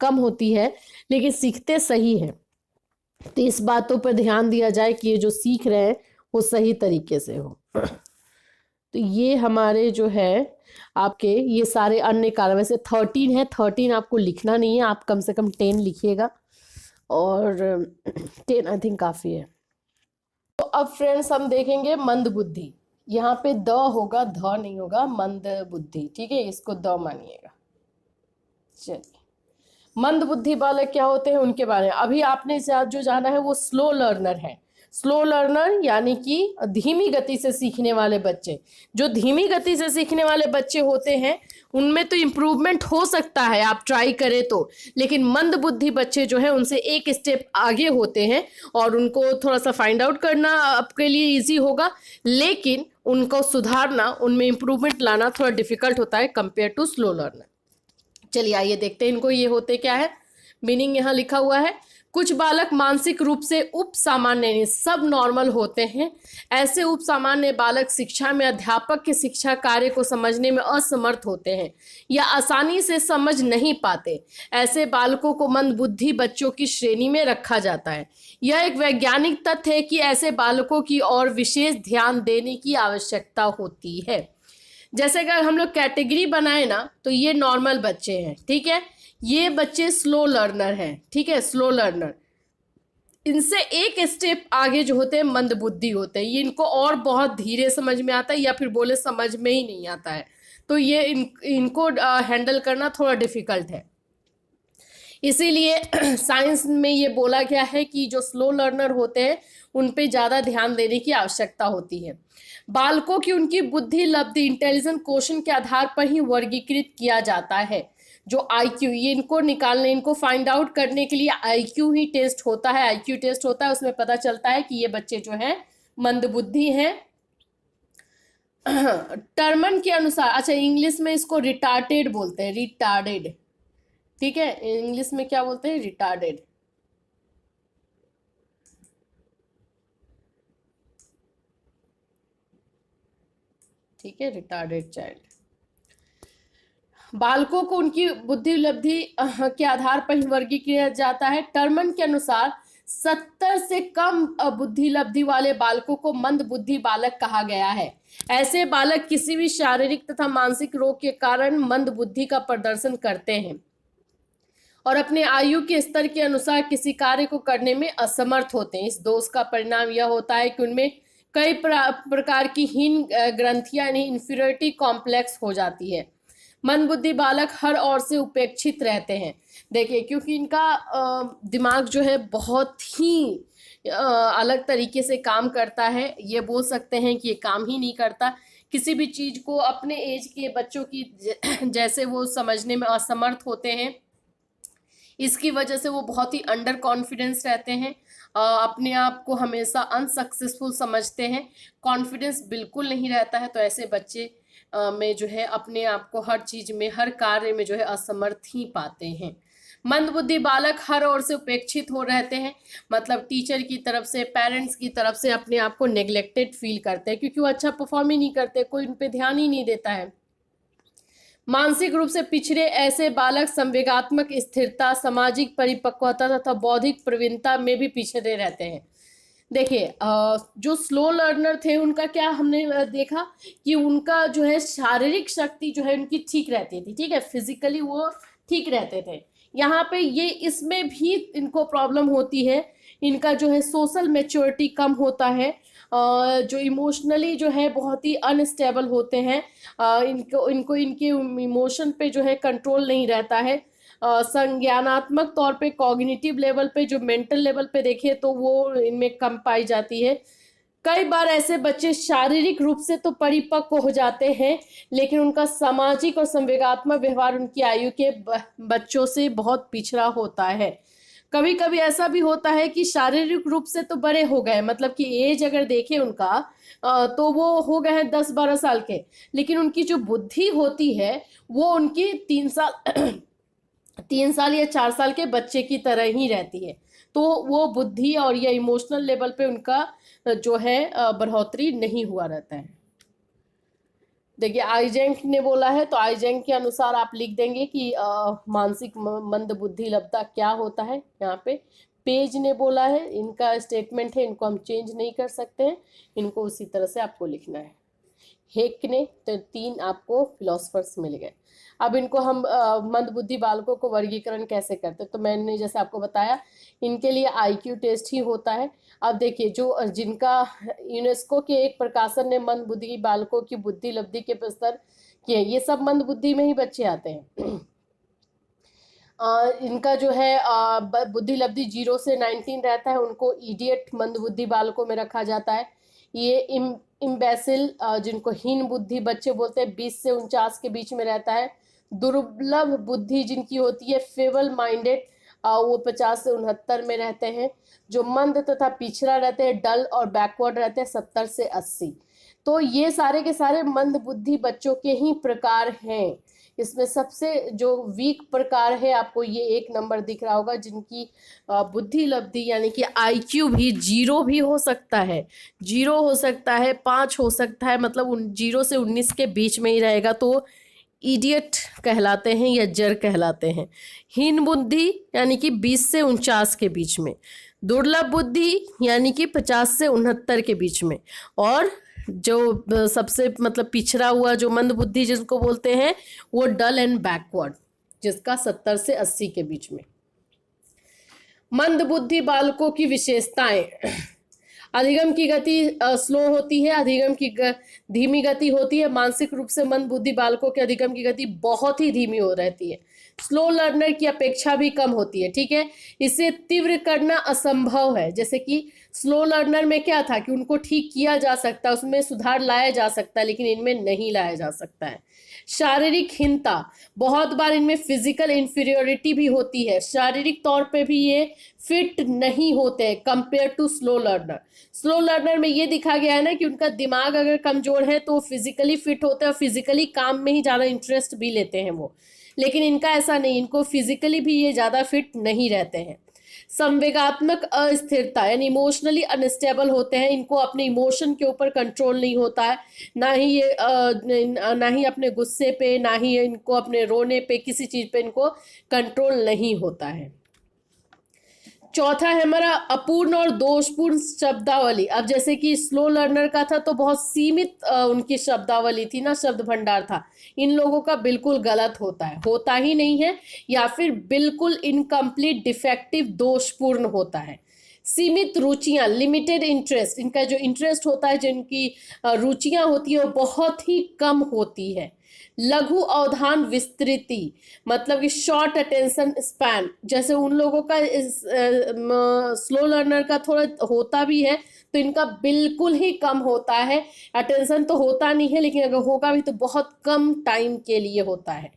कम होती है लेकिन सीखते सही है। तो इस बातों पर ध्यान दिया जाए कि ये जो सीख रहे हैं वो सही तरीके से हो। तो ये हमारे जो है आपके ये सारे अन्य कारण, वैसे 13 है, 13 आपको लिखना नहीं है, आप कम से कम 10 लिखिएगा, और 10 आई थिंक काफ़ी है। तो अब फ्रेंड्स हम देखेंगे मंद बुद्धि। यहाँ पे द होगा, ध नहीं होगा, मंद बुद्धि, ठीक है, इसको द मानिएगा। चलिए, मंद बुद्धि बालक क्या होते हैं उनके बारे में अभी आपने जो जाना है वो स्लो लर्नर है। स्लो लर्नर यानी कि धीमी गति से सीखने वाले बच्चे। जो धीमी गति से सीखने वाले बच्चे होते हैं उनमें तो इम्प्रूवमेंट हो सकता है आप ट्राई करें तो, लेकिन मंद बुद्धि बच्चे जो है उनसे एक स्टेप आगे होते हैं और उनको थोड़ा सा फाइंड आउट करना आपके लिए इजी होगा, लेकिन उनको सुधारना, उनमें इम्प्रूवमेंट लाना थोड़ा डिफिकल्ट होता है कंपेयर टू स्लो लर्नर। चलिए आइए देखते हैं इनको ये होते क्या है। मीनिंग यहाँ लिखा हुआ है, कुछ बालक मानसिक रूप से उप सामान्य, सब नॉर्मल होते हैं। ऐसे उप सामान्य बालक शिक्षा में अध्यापक के शिक्षा कार्य को समझने में असमर्थ होते हैं या आसानी से समझ नहीं पाते। ऐसे बालकों को मंदबुद्धि बच्चों की श्रेणी में रखा जाता है। यह एक वैज्ञानिक तथ्य है कि ऐसे बालकों की ओर विशेष ध्यान देने की आवश्यकता होती है। जैसे अगर हम लोग कैटेगरी बनाए ना तो ये नॉर्मल बच्चे हैं, ठीक है, ये बच्चे स्लो लर्नर हैं, ठीक है, स्लो लर्नर। इनसे एक स्टेप आगे जो होते हैं मंदबुद्धि होते हैं, ये इनको और बहुत धीरे समझ में आता है या फिर बोले समझ में ही नहीं आता है, तो ये इनको हैंडल करना थोड़ा डिफिकल्ट है। इसीलिए साइंस में ये बोला गया है कि जो स्लो लर्नर होते हैं उन पे ज़्यादा ध्यान देने की आवश्यकता होती है। बालकों की उनकी बुद्धि लब्धि इंटेलिजेंस क्वोशेंट के आधार पर ही वर्गीकृत किया जाता है। जो आईक्यू, ये इनको निकालने, इनको फाइंड आउट करने के लिए आईक्यू ही टेस्ट होता है, आईक्यू टेस्ट होता है, उसमें पता चलता है कि ये बच्चे जो हैं मंदबुद्धि हैं। टर्मन के अनुसार, अच्छा इंग्लिश में इसको रिटार्डेड बोलते हैं, रिटार्डेड, ठीक है, इंग्लिश में क्या बोलते हैं, रिटार्डेड। ठीक है, रिटार्डेड चाइल्ड। बालकों को उनकी बुद्धि उपलब्धि के आधार पर ही वर्गीकृत किया जाता है। टर्मन के अनुसार 70 से कम बुद्धि लब्धि वाले बालकों को मंद बुद्धि बालक कहा गया है। ऐसे बालक किसी भी शारीरिक तथा मानसिक रोग के कारण मंद बुद्धि का प्रदर्शन करते हैं और अपने आयु के स्तर के अनुसार किसी कार्य को करने में असमर्थ होते हैं। इस दोष का परिणाम यह होता है कि उनमें कई प्रकार की हीन ग्रंथियां यानी इंफीरियरिटी कॉम्प्लेक्स हो जाती है। मंदबुद्धि बालक हर ओर से उपेक्षित रहते हैं। देखिए, क्योंकि इनका दिमाग जो है बहुत ही अलग तरीके से काम करता है, ये बोल सकते हैं कि ये काम ही नहीं करता। किसी भी चीज़ को अपने एज के बच्चों की जैसे वो समझने में असमर्थ होते हैं, इसकी वजह से वो बहुत ही अंडर कॉन्फिडेंस रहते हैं, अपने आप को हमेशा अनसक्सेसफुल समझते हैं, कॉन्फिडेंस बिल्कुल नहीं रहता है। तो ऐसे बच्चे में जो है अपने आप को हर चीज़ में, हर कार्य में जो है असमर्थ ही पाते हैं। मंदबुद्धि बालक हर ओर से उपेक्षित हो रहते हैं, मतलब टीचर की तरफ से, पेरेंट्स की तरफ से अपने आप को नेग्लेक्टेड फील करते हैं, क्योंकि वो अच्छा परफॉर्म ही नहीं करते, कोई उन पर ध्यान ही नहीं देता है। मानसिक रूप से पिछड़े ऐसे बालक संवेगात्मक स्थिरता, सामाजिक परिपक्वता तथा बौद्धिक प्रवीणता में भी पिछड़े रहते हैं। देखिए, जो स्लो लर्नर थे उनका क्या हमने देखा कि उनका जो है शारीरिक शक्ति जो है उनकी ठीक रहती थी, ठीक है, फिजिकली वो ठीक रहते थे। यहाँ पे ये इसमें भी इनको प्रॉब्लम होती है, इनका जो है सोशल मैच्योरिटी कम होता है, जो इमोशनली जो है बहुत ही अनस्टेबल होते हैं, इनको इनके इमोशन पे जो है कंट्रोल नहीं रहता है। संज्ञानात्मक तौर पे, कॉग्निटिव लेवल पे, जो मेंटल लेवल पे देखें तो वो इनमें कम पाई जाती है। कई बार ऐसे बच्चे शारीरिक रूप से तो परिपक्व हो जाते हैं, लेकिन उनका सामाजिक और संवेगात्मक व्यवहार उनकी आयु के बच्चों से बहुत पिछड़ा होता है। कभी कभी ऐसा भी होता है कि शारीरिक रूप से तो बड़े हो गए, मतलब कि एज अगर देखें उनका तो वो हो गए हैं 10-12 साल के, लेकिन उनकी जो बुद्धि होती है वो उनकी 3 साल या 4 साल के बच्चे की तरह ही रहती है। तो वो बुद्धि और या इमोशनल लेवल पे उनका जो है बढ़ोतरी नहीं हुआ रहता है। देखिए, आइजेंक ने बोला है, तो आइजेंक के अनुसार आप लिख देंगे कि मानसिक मंद बुद्धि लब्धता क्या होता है। यहाँ पे पेज ने बोला है, इनका स्टेटमेंट है, इनको हम चेंज नहीं कर सकते हैं, इनको उसी तरह से आपको लिखना है। हेक ने, तो 3 आपको फिलोसफर्स मिल गए। अब इनको हम मंदबुद्धि बालकों को वर्गीकरण कैसे करते हैं, तो मैंने जैसे आपको बताया इनके लिए आईक्यू टेस्ट ही होता है। अब देखिए, जो जिनका यूनेस्को के एक प्रकाशन ने मंदबुद्धि बालकों की बुद्धि लब्धि के स्तर किए, ये सब मंदबुद्धि में ही बच्चे आते हैं। इनका जो है बुद्धि लब्धि 0 से 19 रहता है, उनको इडियट मंदबुद्धि बालकों में रखा जाता है। ये इम्बेसिल जिनको हीन बुद्धि बच्चे बोलते हैं 20 से 49 के बीच में रहता है। दुर्लभ बुद्धि जिनकी होती है फेबल माइंडेड वो 50 से 69 में रहते हैं। जो मंद तथा पिछड़ा रहते हैं डल और बैकवर्ड रहते हैं 70 से 80। तो ये सारे के सारे मंद बुद्धि बच्चों के ही प्रकार हैं। इसमें सबसे जो वीक प्रकार है आपको ये 1 नंबर दिख रहा होगा, जिनकी बुद्धि लब्धि यानी कि IQ भी 0 भी हो सकता है, 0 हो सकता है, 5 हो सकता है, मतलब 0 से 19 के बीच में ही रहेगा तो इडियट कहलाते हैं या जर कहलाते हैं। हीन बुद्धि यानी कि 20 से 49 के बीच में, दुर्लभ बुद्धि यानी कि 50 से 69 के बीच में, और जो सबसे मतलब पिछड़ा हुआ जो मंद बुद्धि जिसको बोलते हैं वो डल एंड बैकवर्ड, जिसका 70 से 80 के बीच में। मंद बुद्धि बालकों की विशेषताएं, अधिगम की गति स्लो होती है, अधिगम की धीमी गति होती है। मानसिक रूप से मंद बुद्धि बालकों के अधिगम की गति बहुत ही धीमी हो रहती है। स्लो लर्नर की अपेक्षा भी कम होती है, ठीक है। इसे तीव्र करना असंभव है। जैसे कि स्लो लर्नर में क्या था कि उनको ठीक किया जा सकता है, उसमें सुधार लाया जा सकता है, लेकिन इनमें नहीं लाया जा सकता है। शारीरिक हीनता, बहुत बार इनमें फिजिकल इंफीरियोरिटी भी होती है, शारीरिक तौर पे भी ये फिट नहीं होते हैं compare to slow learner. Slow learner में ये दिखा गया है ना कि उनका दिमाग अगर कमजोर है तो फिजिकली फिट होते हैं और फिजिकली काम में ही ज़्यादा इंटरेस्ट भी लेते हैं वो, लेकिन इनका ऐसा नहीं, इनको फिजिकली भी ये ज़्यादा फिट नहीं रहते हैं। संवेगात्मक अस्थिरता यानी इमोशनली अनस्टेबल होते हैं, इनको अपने इमोशन के ऊपर कंट्रोल नहीं होता है, ना ही अपने गुस्से पे, ना ही इनको अपने रोने पे, किसी चीज़ पे इनको कंट्रोल नहीं होता है। चौथा है हमारा अपूर्ण और दोषपूर्ण शब्दावली। अब जैसे कि स्लो लर्नर का था तो बहुत सीमित उनकी शब्दावली थी ना, शब्द भंडार था। इन लोगों का बिल्कुल गलत होता है, होता ही नहीं है, या फिर बिल्कुल इनकम्प्लीट डिफेक्टिव दोषपूर्ण होता है। सीमित रुचियां, लिमिटेड इंटरेस्ट, इनका जो इंटरेस्ट होता है, जिनकी रुचियां होती है वो बहुत ही कम होती है। लघु अवधान विस्तृति, मतलब कि शॉर्ट अटेंशन स्पैन, जैसे उन लोगों का स्लो लर्नर का थोड़ा होता भी है तो इनका बिल्कुल ही कम होता है। अटेंशन तो होता नहीं है, लेकिन अगर होगा भी तो बहुत कम टाइम के लिए होता है।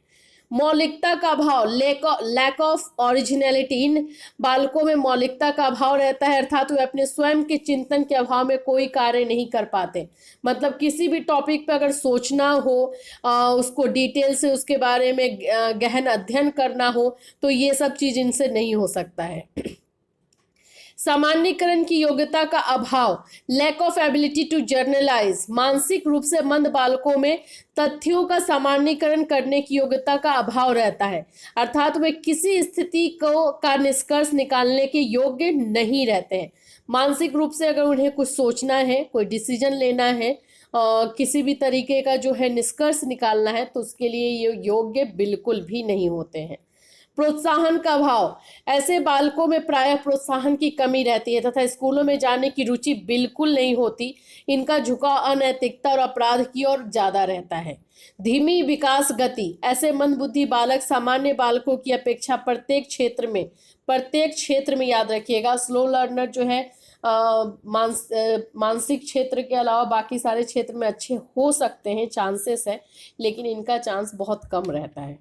मौलिकता का अभाव, लैक ऑफ ओरिजिनलिटी, इन बालकों में मौलिकता का अभाव रहता है, अर्थात वे अपने स्वयं के चिंतन के अभाव में कोई कार्य नहीं कर पाते। मतलब किसी भी टॉपिक पर अगर सोचना हो, उसको डिटेल से उसके बारे में गहन अध्ययन करना हो, तो ये सब चीज़ इनसे नहीं हो सकता है। सामान्यकरण की योग्यता का अभाव, lack of ability to generalise, मानसिक रूप से मंद बालकों में तथ्यों का सामान्यकरण करने की योग्यता का अभाव रहता है, अर्थात वे किसी स्थिति का निष्कर्ष निकालने के योग्य नहीं रहते हैं। मानसिक रूप से अगर उन्हें कुछ सोचना है, कोई डिसीजन लेना है, किसी भी तरीके का जो है निष्कर्ष निकालना है, तो उसके लिए ये योग्य बिल्कुल भी नहीं होते हैं। प्रोत्साहन का अभाव, ऐसे बालकों में प्रायः प्रोत्साहन की कमी रहती है तथा स्कूलों में जाने की रुचि बिल्कुल नहीं होती। इनका झुकाव अनैतिकता और अपराध की ओर ज्यादा रहता है। धीमी विकास गति, ऐसे मंदबुद्धि बालक सामान्य बालकों की अपेक्षा प्रत्येक क्षेत्र में याद रखिएगा, स्लो लर्नर जो है मानसिक क्षेत्र के अलावा बाकी सारे क्षेत्र में अच्छे हो सकते हैं, चांसेस है, लेकिन इनका चांस बहुत कम रहता है।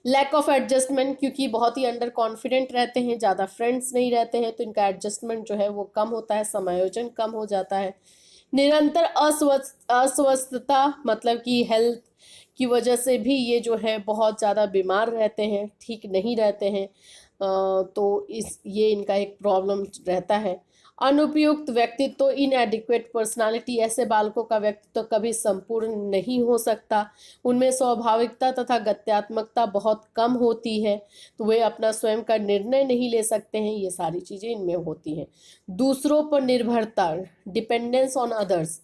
लैक ऑफ एडजस्टमेंट, क्योंकि बहुत ही अंडर कॉन्फिडेंट रहते हैं, ज़्यादा फ्रेंड्स नहीं रहते हैं, तो इनका एडजस्टमेंट जो है वो कम होता है, समायोजन कम हो जाता है। निरंतर अस्वस्थता, मतलब कि हेल्थ की वजह से भी ये जो है बहुत ज़्यादा बीमार रहते हैं, ठीक नहीं रहते हैं, तो ये इनका एक प्रॉब्लम रहता है। अनुपयुक्त व्यक्तित्व, इनएडिक्वेट पर्सनालिटी, ऐसे बालकों का व्यक्तित्व कभी संपूर्ण नहीं हो सकता, उनमें स्वाभाविकता तथा गत्यात्मकता बहुत कम होती है, तो वे अपना स्वयं का निर्णय नहीं ले सकते हैं, ये सारी चीज़ें इनमें होती हैं। दूसरों पर निर्भरता, डिपेंडेंस ऑन अदर्स,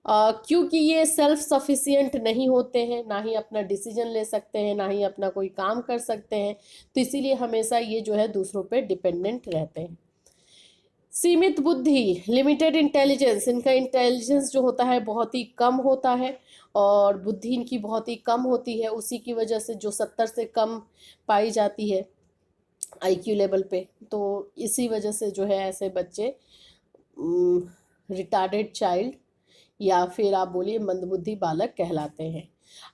क्योंकि ये सेल्फ सफिशिएंट नहीं होते हैं, ना ही अपना डिसीजन ले सकते हैं, ना ही अपना कोई काम कर सकते हैं, तो इसीलिए हमेशा ये जो है दूसरों पे डिपेंडेंट रहते हैं। सीमित बुद्धि, लिमिटेड इंटेलिजेंस, इनका इंटेलिजेंस जो होता है बहुत ही कम होता है और बुद्धि इनकी बहुत ही कम होती है, उसी की वजह से जो 70 से कम पाई जाती है आईक्यू लेवल पे, तो इसी वजह से जो है ऐसे बच्चे रिटार्डेड चाइल्ड या फिर आप बोलिए मंदबुद्धि बालक कहलाते हैं।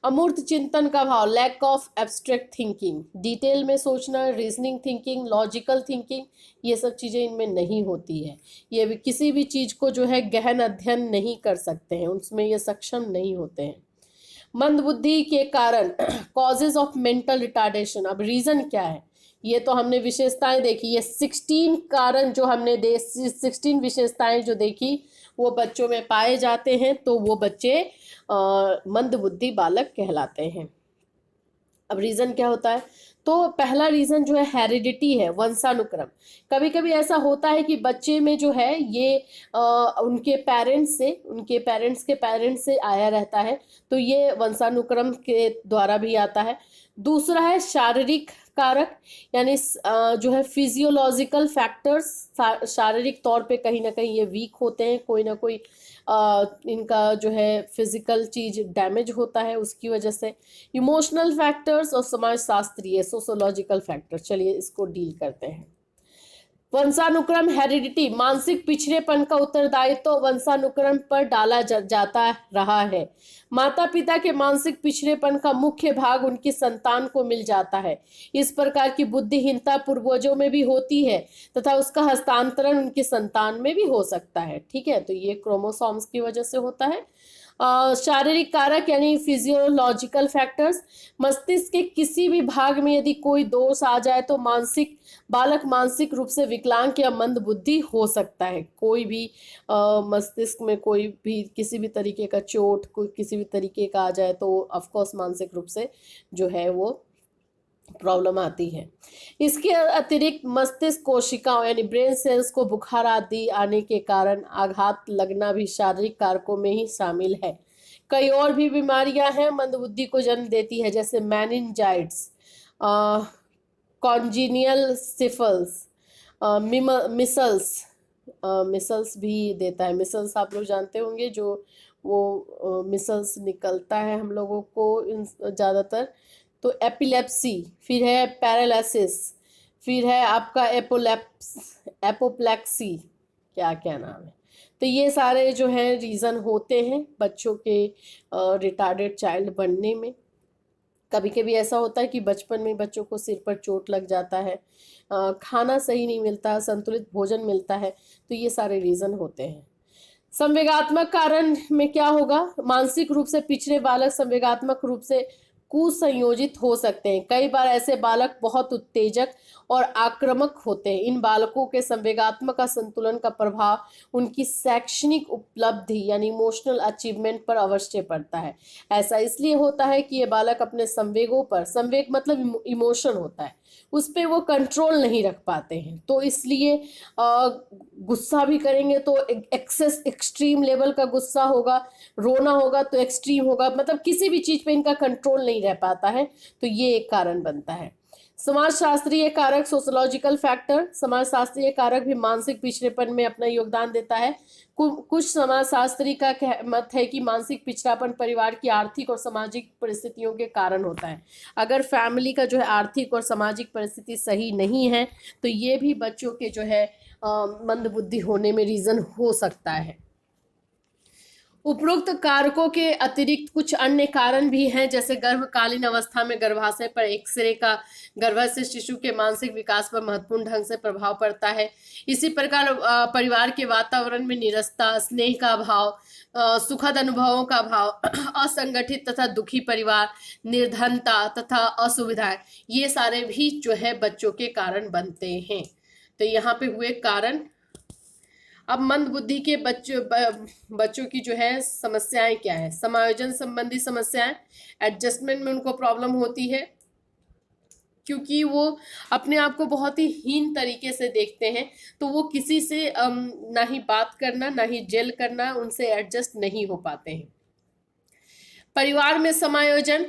अमूर्त चिंतन का भाव, lack of abstract thinking, detail में सोचना, रीजनिंग थिंकिंग, लॉजिकल थिंकिंग, ये सब चीज़ें इनमें नहीं होती है। ये भी किसी भी चीज़ को जो है गहन अध्ययन नहीं कर सकते हैं, उसमें ये सक्षम नहीं होते हैं। मंदबुद्धि के कारण कॉजेज ऑफ मेंटल रिटार्डेशन, अब रीज़न क्या है, ये तो हमने विशेषताएं देखी, ये 16 कारण जो हमने 16 विशेषताएं जो देखी वो बच्चों में पाए जाते हैं, तो वो बच्चे मंदबुद्धि बालक कहलाते हैं। अब रीज़न क्या होता है, तो पहला रीज़न जो है हेरिडिटी है, वंशानुक्रम। कभी कभी ऐसा होता है कि बच्चे में जो है ये उनके पेरेंट्स के पेरेंट्स से आया रहता है, तो ये वंशानुक्रम के द्वारा भी आता है। दूसरा है शारीरिक कारक, यानी जो है फिजियोलॉजिकल फैक्टर्स, शारीरिक तौर पे कहीं ना कहीं ये वीक होते हैं, कोई ना कोई इनका जो है फिजिकल चीज डैमेज होता है उसकी वजह से। इमोशनल फैक्टर्स और समाज शास्त्रीय सोशोलॉजिकल फैक्टर, चलिए इसको डील करते हैं। वंशानुक्रम हेरिडिटी, मानसिक पिछड़ेपन का उत्तरदायित्व तो वंशानुक्रम पर डाला जाता रहा है। माता पिता के मानसिक पिछड़ेपन का मुख्य भाग उनकी संतान को मिल जाता है। इस प्रकार की बुद्धिहीनता पूर्वजों में भी होती है तथा उसका हस्तांतरण उनकी संतान में भी हो सकता है। ठीक है, तो ये क्रोमोसोम्स की वजह से होता है। शारीरिक कारक यानी फिजियोलॉजिकल फैक्टर्स, मस्तिष्क के किसी भी भाग में यदि कोई दोष आ जाए तो बालक मानसिक रूप से विकलांग या मंद बुद्धि हो सकता है। कोई भी मस्तिष्क में कोई भी किसी भी तरीके का चोट, कोई किसी भी तरीके का आ जाए तो ऑफकोर्स मानसिक रूप से जो है वो प्रॉब्लम आती है। इसके अतिरिक्त मस्तिष्क कोशिकाओं यानी ब्रेन सेल्स को बुखार आदि आने के कारण आघात लगना भी शारीरिक कारकों में ही शामिल है। कई और भी बीमारियां हैं मंदबुद्धि को जन्म देती है, जैसे मैनिंजाइट्स, कॉन्जीनियल सिफल्स, मिसल्स भी देता है। मिसल्स आप लोग जानते होंगे, जो वो मिसल्स निकलता है हम लोगों को ज़्यादातर। तो एपिलेप्सी, फिर है पैरालिसिस, फिर है आपका एपोप्लेक्सी, क्या क्या नाम है। तो ये सारे जो है रीज़न होते हैं बच्चों के रिटार्डेड चाइल्ड बनने में। कभी कभी ऐसा होता है कि बचपन में बच्चों को सिर पर चोट लग जाता है, खाना सही नहीं मिलता, संतुलित भोजन मिलता है, तो ये सारे रीज़न होते हैं। संवेगात्मक कारण में क्या होगा, मानसिक रूप से पिछड़े बालक संवेगात्मक रूप से कुसंयोजित हो सकते हैं। कई बार ऐसे बालक बहुत उत्तेजक और आक्रामक होते हैं। इन बालकों के संवेगात्मक असंतुलन का प्रभाव उनकी शैक्षणिक उपलब्धि यानी इमोशनल अचीवमेंट पर अवश्य पड़ता है। ऐसा इसलिए होता है कि ये बालक अपने संवेगों पर, संवेग मतलब इमोशन होता है, उस पर वो कंट्रोल नहीं रख पाते हैं, तो इसलिए गुस्सा भी करेंगे तो एक्सट्रीम लेवल का गुस्सा होगा, रोना होगा तो एक्सट्रीम होगा, मतलब किसी भी चीज पे इनका कंट्रोल नहीं रह पाता है, तो ये एक कारण बनता है। समाज शास्त्रीय कारक, सोशोलॉजिकल फैक्टर, समाज शास्त्रीय कारक भी मानसिक पिछड़ेपन में अपना योगदान देता है। कुछ समाज शास्त्री का मत है कि मानसिक पिछड़ापन परिवार की आर्थिक और सामाजिक परिस्थितियों के कारण होता है। अगर फैमिली का जो है आर्थिक और सामाजिक परिस्थिति सही नहीं है तो ये भी बच्चों के जो है मंदबुद्धि होने में रीजन हो सकता है। उपरोक्त कारकों के अतिरिक्त कुछ अन्य कारण भी हैं, जैसे गर्भकालीन अवस्था में गर्भाशय पर एक्सरे का गर्भस्थ शिशु के मानसिक विकास पर महत्वपूर्ण ढंग से प्रभाव पड़ता है। इसी प्रकार परिवार के वातावरण में नीरसता, स्नेह का अभाव, सुखद अनुभवों का अभाव, असंगठित तथा दुखी परिवार, निर्धनता तथा असुविधाएं, ये सारे भी जो है बच्चों के कारण बनते हैं। तो यहाँ पे हुए कारण। अब मंद बुद्धि के बच्चों की जो है समस्याएं क्या है, समायोजन संबंधी समस्याएं, एडजस्टमेंट में उनको प्रॉब्लम होती है क्योंकि वो अपने आप को बहुत ही हीन तरीके से देखते हैं, तो वो किसी से ना ही बात करना ना ही जेल करना, उनसे एडजस्ट नहीं हो पाते हैं। परिवार में समायोजन,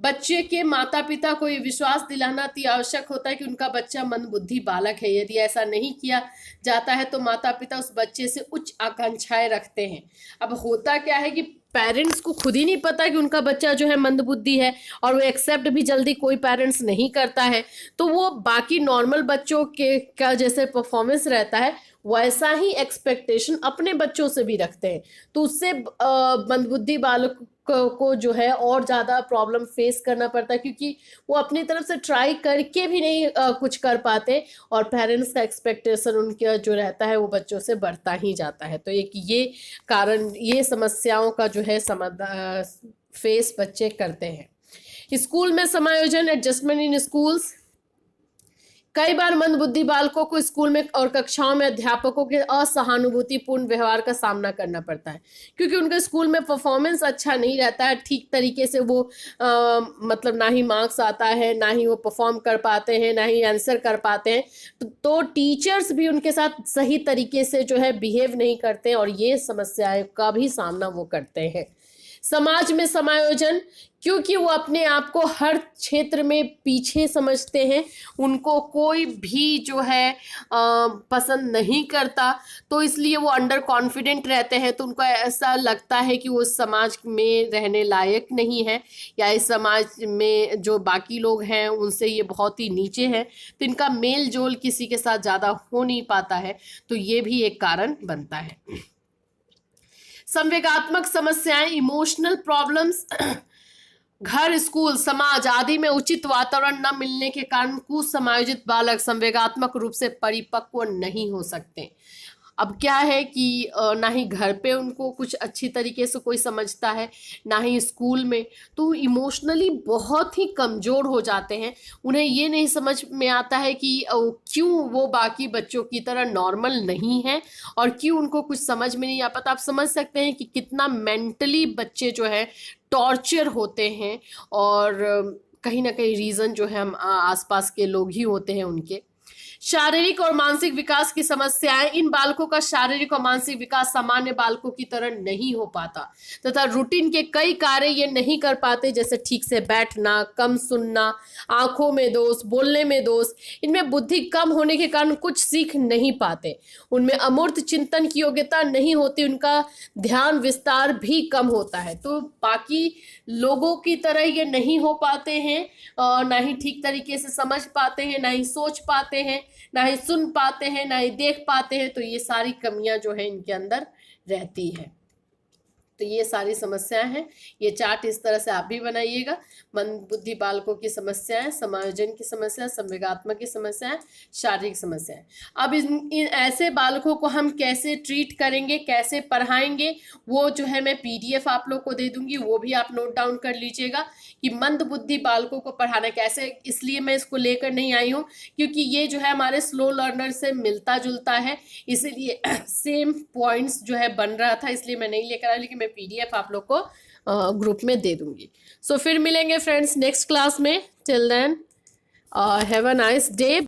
बच्चे के माता पिता को ये विश्वास दिलाना अति आवश्यक होता है कि उनका बच्चा मंदबुद्धि बालक है। यदि ऐसा नहीं किया जाता है तो माता पिता उस बच्चे से उच्च आकांक्षाएं रखते हैं। अब होता क्या है कि पेरेंट्स को खुद ही नहीं पता कि उनका बच्चा जो है मंदबुद्धि है, और वो एक्सेप्ट भी जल्दी कोई पेरेंट्स नहीं करता है, तो वो बाकी नॉर्मल बच्चों के का जैसे परफॉर्मेंस रहता है वैसा ही एक्सपेक्टेशन अपने बच्चों से भी रखते हैं। तो उससे मंदबुद्धि बालक को जो है और ज़्यादा प्रॉब्लम फेस करना पड़ता है, क्योंकि वो अपनी तरफ से ट्राई करके भी नहीं कुछ कर पाते, और पेरेंट्स का एक्सपेक्टेशन उनका जो रहता है वो बच्चों से बढ़ता ही जाता है। तो एक ये कारण, ये समस्याओं का जो है समाधान फेस बच्चे करते हैं। स्कूल में समायोजन, एडजस्टमेंट इन स्कूल्स। कई बार मंदबुद्धि बालकों को स्कूल में और कक्षाओं में अध्यापकों के असहानुभूतिपूर्ण व्यवहार का सामना करना पड़ता है, क्योंकि उनके स्कूल में परफॉर्मेंस अच्छा नहीं रहता है, ठीक तरीके से वो मतलब ना ही मार्क्स आता है, ना ही वो परफॉर्म कर पाते हैं, ना ही आंसर कर पाते हैं, तो टीचर्स भी उनके साथ सही तरीके से जो है बिहेव नहीं करते, और ये समस्याएं का भी सामना वो करते हैं। समाज में समायोजन, क्योंकि वो अपने आप को हर क्षेत्र में पीछे समझते हैं, उनको कोई भी जो है पसंद नहीं करता, तो इसलिए वो अंडर कॉन्फिडेंट रहते हैं। तो उनको ऐसा लगता है कि वो समाज में रहने लायक नहीं है, या इस समाज में जो बाकी लोग हैं उनसे ये बहुत ही नीचे है, तो इनका मेल जोल किसी के साथ ज़्यादा हो नहीं पाता है। तो ये भी एक कारण बनता है। संवेगात्मक समस्याएं, इमोशनल प्रॉब्लम्स। घर, स्कूल, समाज आदि में उचित वातावरण न मिलने के कारण कुसमायोजित बालक संवेगात्मक रूप से परिपक्व नहीं हो सकते। अब क्या है कि ना ही घर पे उनको कुछ अच्छी तरीके से कोई समझता है, ना ही स्कूल में, तो इमोशनली बहुत ही कमज़ोर हो जाते हैं। उन्हें ये नहीं समझ में आता है कि क्यों वो बाकी बच्चों की तरह नॉर्मल नहीं है, और क्यों उनको कुछ समझ में नहीं आ पाता। आप समझ सकते हैं कि कितना मेंटली बच्चे जो है टॉर्चर होते हैं, और कहीं ना कहीं रीज़न जो है हम आसपास के लोग ही होते हैं उनके। शारीरिक और मानसिक विकास की समस्याएं, इन बालकों का शारीरिक और मानसिक विकास सामान्य बालकों की तरह नहीं हो पाता, तथा रूटीन के कई कार्य ये नहीं कर पाते, जैसे ठीक से बैठना, कम सुनना, आंखों में दोष, बोलने में दोष। इनमें बुद्धि कम होने के कारण कुछ सीख नहीं पाते, उनमें अमूर्त चिंतन की योग्यता नहीं होती, उनका ध्यान विस्तार भी कम होता है। तो बाकी लोगों की तरह ये नहीं हो पाते हैं, और ना ही ठीक तरीके से समझ पाते हैं, ना ही सोच पाते हैं, ना ही सुन पाते हैं, ना ही देख पाते हैं। तो ये सारी कमियां जो है इनके अंदर रहती है। तो ये सारी समस्याएं हैं। ये चार्ट इस तरह से आप भी बनाइएगा। मंदबुद्धि बालकों की समस्याएं, समायोजन की समस्या, संवेगात्मक की समस्याएं, शारीरिक समस्याएं। अब इन ऐसे बालकों को हम कैसे ट्रीट करेंगे, कैसे पढ़ाएंगे, वो जो है मैं PDF आप लोग को दे दूंगी, वो भी आप नोट डाउन कर लीजिएगा कि मंदबुद्धि बालकों को पढ़ाना कैसे। इसलिए मैं इसको लेकर नहीं आई हूँ क्योंकि ये जो है हमारे स्लो लर्नर से मिलता जुलता है, इसलिए सेम पॉइंट्स जो है बन रहा था, इसलिए मैं नहीं लेकर आई, लेकिन मैं PDF आप लोग को ग्रुप में दे दूंगी। सो फिर मिलेंगे फ्रेंड्स नेक्स्ट क्लास में। Till then have a nice day.